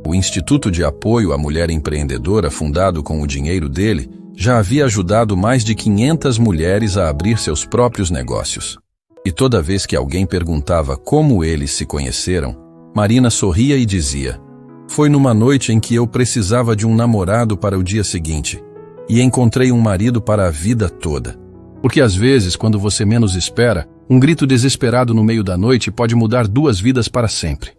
O Instituto de Apoio à Mulher Empreendedora, fundado com o dinheiro dele, já havia ajudado mais de 500 mulheres a abrir seus próprios negócios. E toda vez que alguém perguntava como eles se conheceram, Marina sorria e dizia: foi numa noite em que eu precisava de um namorado para o dia seguinte, e encontrei um marido para a vida toda. Porque às vezes, quando você menos espera, um grito desesperado no meio da noite pode mudar 2 vidas para sempre.